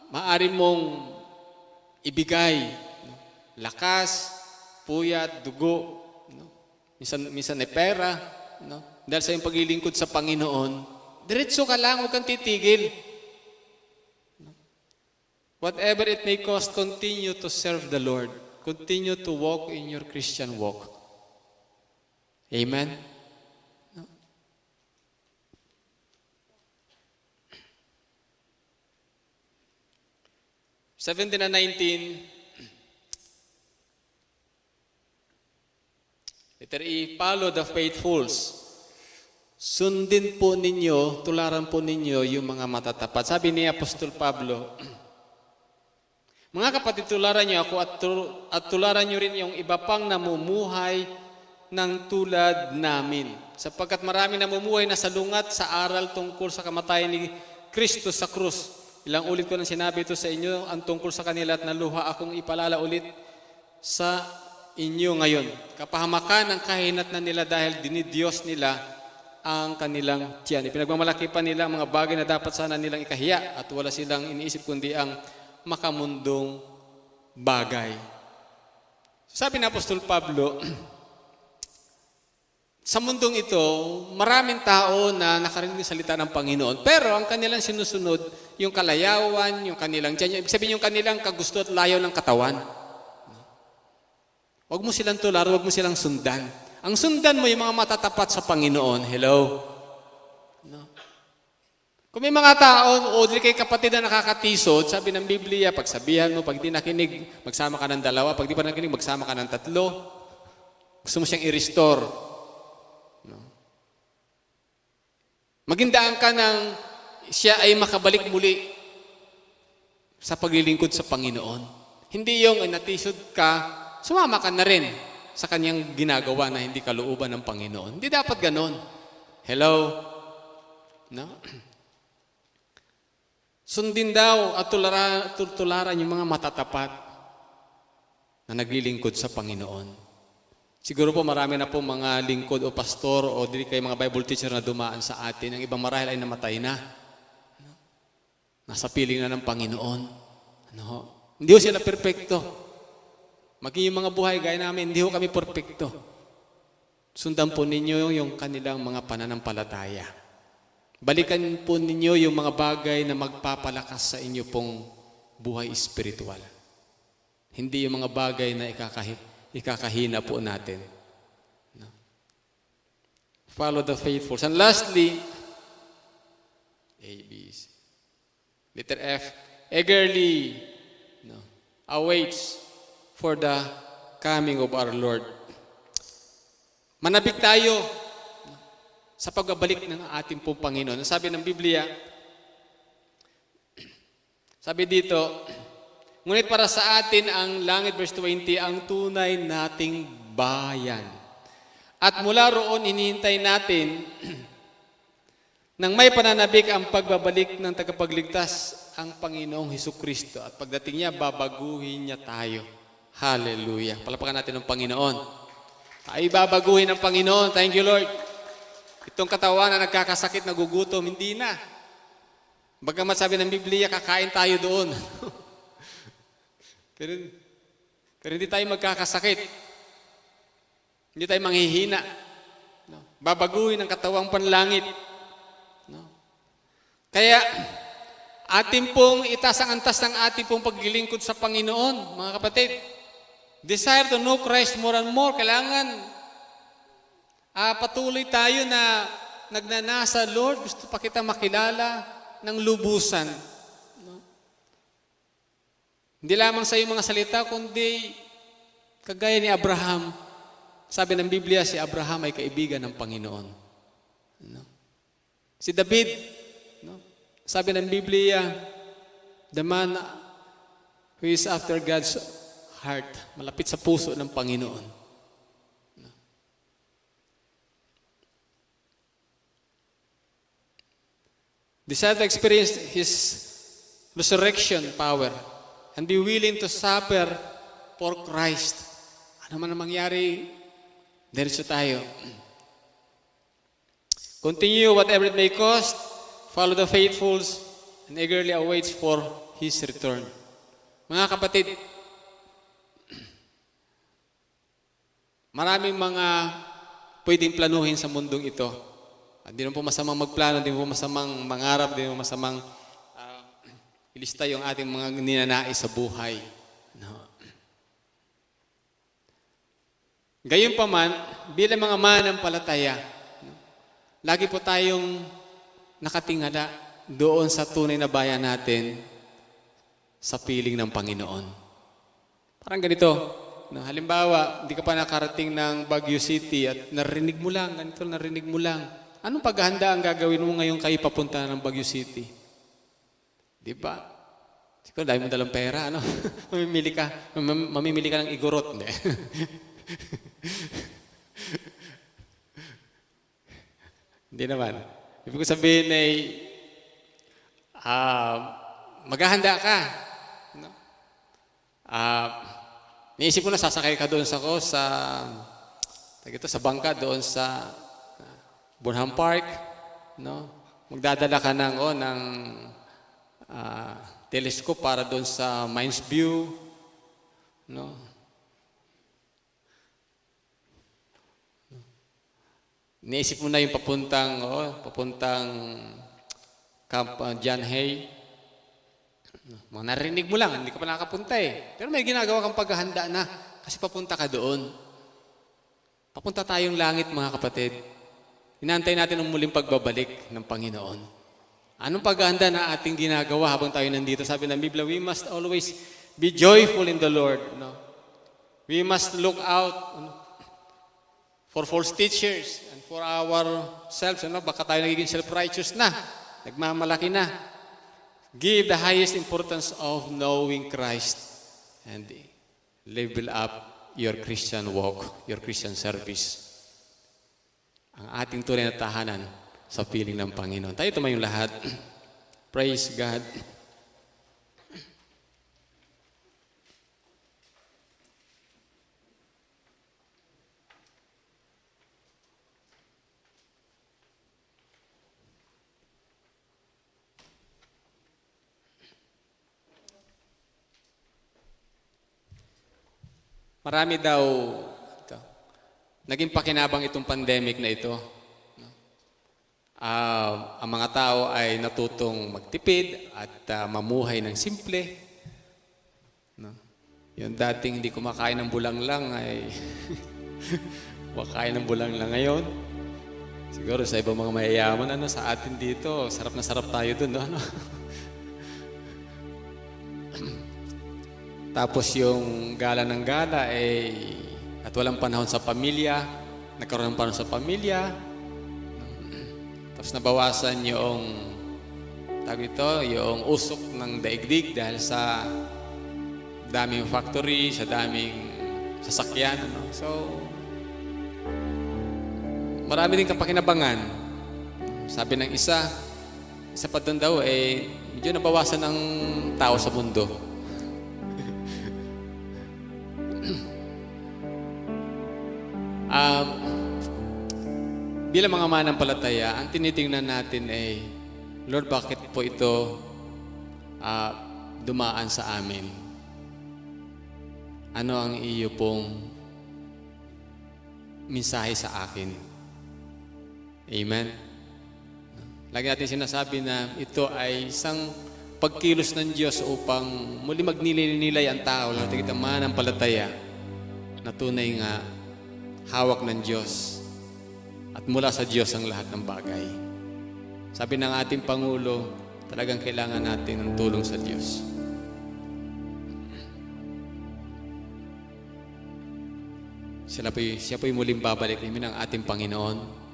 maaari mong ibigay, lakas, puyat, dugo, minsan ay pera, dahil sa iyong paglilingkod sa Panginoon, diretso ka lang, huwag kang titigil. Whatever it may cost, continue to serve the Lord. Continue to walk in your Christian walk. Amen? 17 and 19. Letter E, follow the faithfuls. Sundin po ninyo, tularan po ninyo yung mga matatapat. Sabi ni Apostol Pablo, mga kapatid, tularan niyo ako at tularan niyo rin yung iba pang namumuhay ng tulad namin. Sapagkat marami namumuhay na salungat sa aral tungkol sa kamatayan ni Kristo sa krus. Ilang ulit ko nang sinabi ito sa inyo, ang tungkol sa kanila at naluha akong ipalala ulit sa inyo ngayon. Kapahamakan ng kahinatnan nila dahil dinidiyos nila ang kanilang tiyan. Ipinagmamalaki pa nila ang mga bagay na dapat sana nilang ikahiya at wala silang iniisip kundi ang makamundong bagay. Sabi ni Apostol Pablo, sa mundong ito, maraming tao na nakarinig ng salita ng Panginoon. Pero ang kanilang sinusunod, yung kalayawan, yung kanilang tiyan, ibig sabihin yung kanilang kagusto at layaw ng katawan. Huwag mo silang tularo, huwag mo silang sundan. Ang sundan mo yung mga matatapat sa Panginoon. Hello? No? Kung may mga tao, o di kay kapatid na nakakatisod, sabi ng Biblia, pagsabihan mo, pag di nakinig, magsama ka ng 2, pag di pa nakinig, magsama ka ng 3. Gusto mo siyang i-restore. No? Magindaan ka ng siya ay makabalik muli sa paglilingkod sa Panginoon. Hindi yung natisod ka, sumama ka na rin sa kanyang ginagawa na hindi kalooban ng Panginoon. Hindi dapat ganon. Hello? No? Sundin daw at tularan yung mga matatapat na naglilingkod sa Panginoon. Siguro po marami na po mga lingkod o pastor o dili kayo mga Bible teacher na dumaan sa atin. Ang ibang marahil ay namatay na. Nasa piling na ng Panginoon. Hindi ho sila perfecto. Maging yung mga buhay gaya namin, hindi ho kami perfecto. Sundan po ninyo yung kanilang mga pananampalataya. Balikan po ninyo yung mga bagay na magpapalakas sa inyo pong buhay espiritual. Hindi yung mga bagay na ikakahina po natin. No? Follow the faithfuls. And lastly, A, B, C. Letter F, eagerly awaits for the coming of our Lord. Manabik tayo sa pagbabalik ng ating pong Panginoon. Sabi ng Biblia, sabi dito, ngunit para sa atin ang langit, verse 20, ang tunay nating bayan. At mula roon, inihintay natin nang may pananabik ang pagbabalik ng tagapagligtas, ang Panginoong Hesukristo. At pagdating niya, babaguhin niya tayo. Hallelujah. Palapakan natin ng Panginoon. Ay babaguhin ng Panginoon. Thank you, Lord. Itong katawan na nagkakasakit, nagugutom, hindi na. Bagamat sabi ng Biblia, kakain tayo doon. pero hindi tayo magkakasakit. Hindi tayo manghihina. No? Babaguhin ang katawang panlangit. No? Kaya, atin pong itaas ang antas ng ating pong paglilingkod sa Panginoon, mga kapatid. Desire to know Christ more and more. Kailangan patuloy tayo na nagnanasa, Lord, gusto pa kita makilala ng lubusan. No? Hindi lamang sa iyong mga salita, kundi kagaya ni Abraham. Sabi ng Biblia, si Abraham ay kaibigan ng Panginoon. No? Si David, no? Sabi ng Biblia, the man who is after God's heart, malapit sa puso ng Panginoon. No? Desire to experience His resurrection power and be willing to suffer for Christ. Ano man ang mangyari, diretso tayo. Continue whatever it may cost, follow the faithful, and eagerly awaits for His return. Mga kapatid, maraming mga pwedeng planuhin sa mundong ito. Hindi naman po masamang magplano, hindi po masamang mangarap, hindi naman masamang ilista yung ating mga ninanais sa buhay. No. Gayunpaman, bilang mga mananampalataya, lagi po tayong nakatingala doon sa tunay na bayan natin sa piling ng Panginoon. Parang ganito, no, halimbawa, hindi ka pa nakarating ng Baguio City at narinig mo lang, ganito, narinig mo lang. Anong paghahanda ang gagawin mo ngayon kayo papunta ng Baguio City? Di ba? Siguro dahil mo dalang pera, ano? mamimili ka ng igorot. Hindi. Hindi naman. Ibig ko sabihin ay maghahanda ka. No? Niisip ko na sasakay ka doon sa bangka doon sa Bonham Park, no? Magdadala ka ng telescope para doon sa Mines View, no? Niisip mo na yung papuntang Camp John Hay. Mga narinig mo lang, hindi ka pa nakapunta eh. Pero may ginagawa kang paghahanda na kasi papunta ka doon. Papunta tayong langit, mga kapatid. Inaantay natin ang muling pagbabalik ng Panginoon. Anong paghahanda na ating ginagawa habang tayo nandito? Sabi ng Biblia, we must always be joyful in the Lord. No? We must look out for false teachers and for ourselves. Ano? Baka tayo nagiging self-righteous na. Nagmamalaki na. Give the highest importance of knowing Christ and level up your Christian walk, your Christian service. Ang ating tunay na tahanan sa piling ng Panginoon. Tayo tumayong lahat. Praise God. Marami daw naging pakinabang itong pandemic na ito. Ang mga tao ay natutong magtipid at mamuhay ng simple. No? Yung dating hindi kumakain ng bulanglang ay kumakain ng bulanglang ngayon. Siguro sa ibang mga mayayaman, sa atin dito, sarap na sarap tayo dun. No? Tapos yung gala ng gala at walang panahon sa pamilya, nagkaroon ng panahon sa pamilya, tapos nabawasan yung usok ng daigdig dahil sa daming factory, sa daming sasakyan. Ano? So, marami din kapakinabangan. Sabi ng isa pa doon daw, medyo nabawasan ang tao sa mundo. Bilang mga mananampalataya, ang tinitingnan natin ay, Lord, bakit po ito dumaan sa amin? Ano ang iyo pong mensahe sa akin? Amen. Lagi natin sinasabi na ito ay isang pagkilos ng Diyos upang muli magnilay-nilay ang tao, lalo tigit ang mananampalataya na tunay nga hawak ng Diyos at mula sa Diyos ang lahat ng bagay. Sabi ng ating Pangulo, talagang kailangan natin ng tulong sa Diyos. Siya po'y muling babalik namin ng ating Panginoon.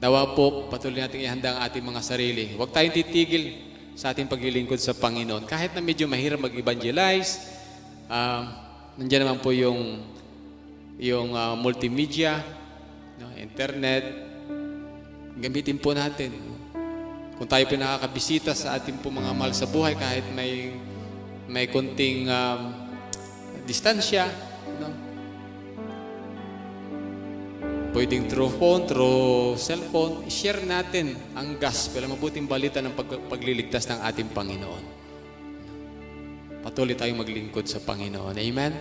Nawa po, patuloy natin ihanda ang ating mga sarili. Huwag tayong titigil sa ating paglilingkod sa Panginoon. Kahit na medyo mahirap mag-evangelize, nandiyan naman po yung multimedia, internet, gamitin po natin. Kung tayo po nakakabisita sa ating po mga mahal sa buhay, kahit may konting distansya, pwedeng through phone, through cellphone, share natin ang gospel, ang mabuting balita ng pagliligtas ng ating Panginoon. Patuloy tayong maglingkod sa Panginoon. Amen?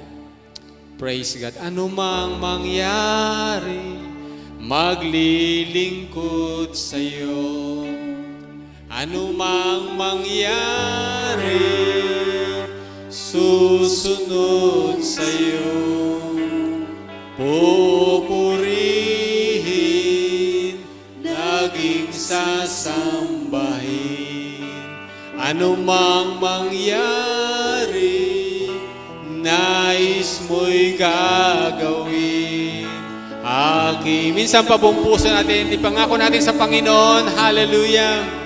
Praise God. Ano mang mangyari, maglilingkod sa iyo. Ano mang mangyari, susunod sa iyo. Pupurihin, naging sasambahin. Ano mang mangyari, nais mo'y gagawin. Minsan pa buong puso natin, ipangako natin sa Panginoon. Hallelujah.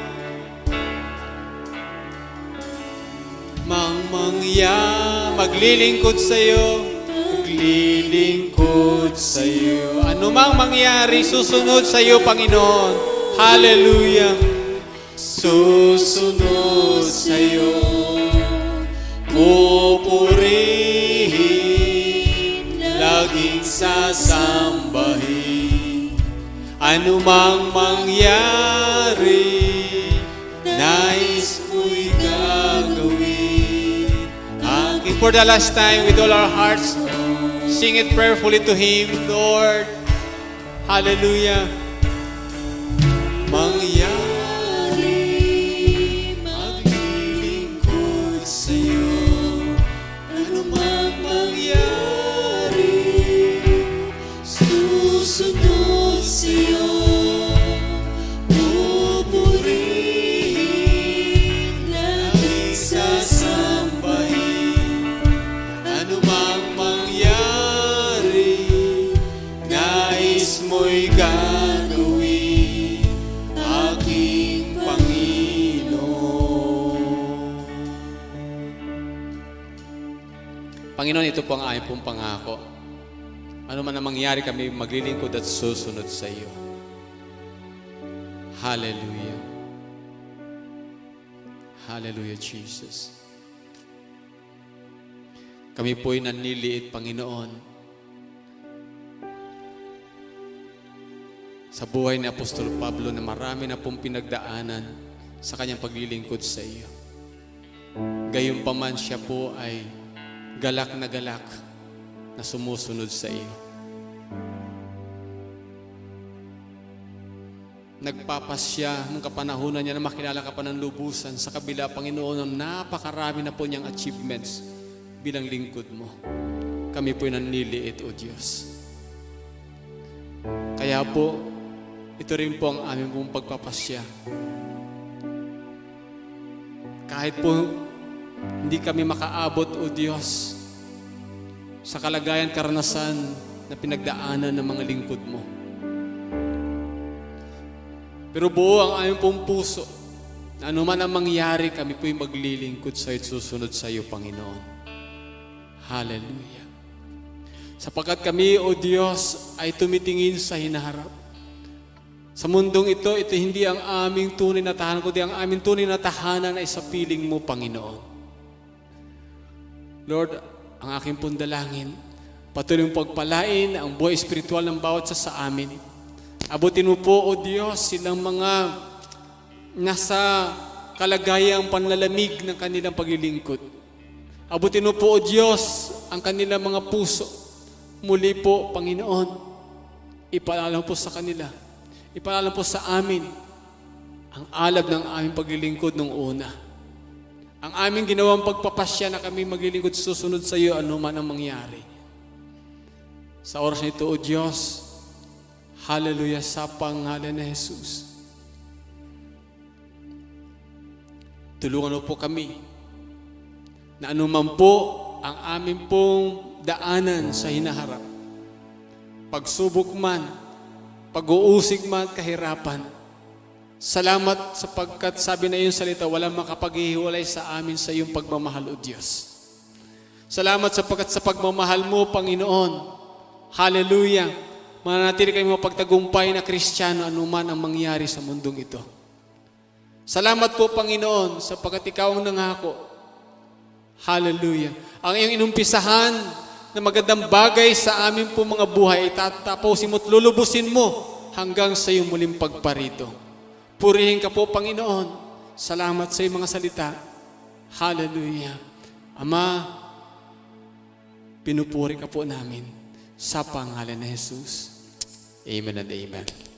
Maglilingkod sa iyo, maglilingkod sa iyo. Ano mang mangyari, susunod sa iyo, Panginoon. Hallelujah. Susunod sa iyo, pupurihin, laging sasambahin. Ano mang mangyari, nais mo'y gagawin. For the last time, with all our hearts, sing it prayerfully to Him, Lord. Hallelujah. Mangyari, maglilingkod sa iyo. Ano mang mangyari, susunod sa iyo. Pupurihin, laging sasambahin. Ano mang mangyari, nais mo'y gagawin, aking Panginoon. Panginoon, ito po ang aming pong pangako. Ano man ang mangyari, kami maglilingkod at susunod sa iyo. Hallelujah. Hallelujah, Jesus. Kami po'y nanliliit, Panginoon, sa buhay ni Apostol Pablo na marami na pong pinagdaanan sa kanyang paglilingkod sa iyo. Gayunpaman siya po ay galak na sumusunod sa iyo. Nagpapasya nung kapanahunan niya na makilala ka pa ng lubusan sa kabila, Panginoon, ng napakarami na po niyang achievements bilang lingkod mo. Kami po'y nanliliit, O Diyos. Kaya po, ito rin po ang aming pong pagpapasya. Kahit po hindi kami makaabot, O Diyos, sa kalagayan, karanasan na pinagdaanan ng mga lingkod mo. Pero buo ang aming pong puso na anuman ang mangyari, kami po'y maglilingkod sa iyo at susunod sa iyo, Panginoon. Hallelujah. Sapagkat kami, O Diyos, ay tumitingin sa hinaharap. Sa mundong ito hindi ang aming tunay na tahanan, kundi ang aming tunay na tahanan ay sa piling mo, Panginoon. Lord, ang aking pundalangin, patuloy mong pagpalain ang buhay espiritual ng bawat sa amin. Abutin mo po, O Diyos, silang mga nasa kalagayang panlalamig ng kanilang paglilingkod. Abutin mo po, O Diyos, ang kanilang mga puso. Muli po, Panginoon, ipaalam po sa kanila. ipaalala po sa amin ang alab ng aming paglilingkod nung una. Ang aming ginawang pagpapasya na kami maglilingkod susunod sa iyo anuman ang mangyari. Sa oras na ito, O Diyos, hallelujah, sa pangalan ni Jesus. Tulungan mo po kami na anuman po ang aming pong daanan sa hinaharap. Pagsubok man, pag-uusig man, kahirapan. Salamat sapagkat sabi na iyong salita, walang makapaghihiwalay sa amin sa iyong pagmamahal, O Diyos. Salamat sapagkat sa pagmamahal mo, Panginoon, hallelujah, mananatili kami mapagtagumpay na Kristiyano anuman ang mangyari sa mundong ito. Salamat po, Panginoon, sapagkat ikaw ang nangako. Hallelujah. Ang iyong inumpisahan na magandang bagay sa amin po mga buhay ay tatapusin mo at lulubusin mo hanggang sa iyong muling pagparito. Purihin ka po, Panginoon. Salamat sa iyong mga salita. Hallelujah. Ama, pinupuri ka po namin sa pangalan ni Jesus. Amen and amen.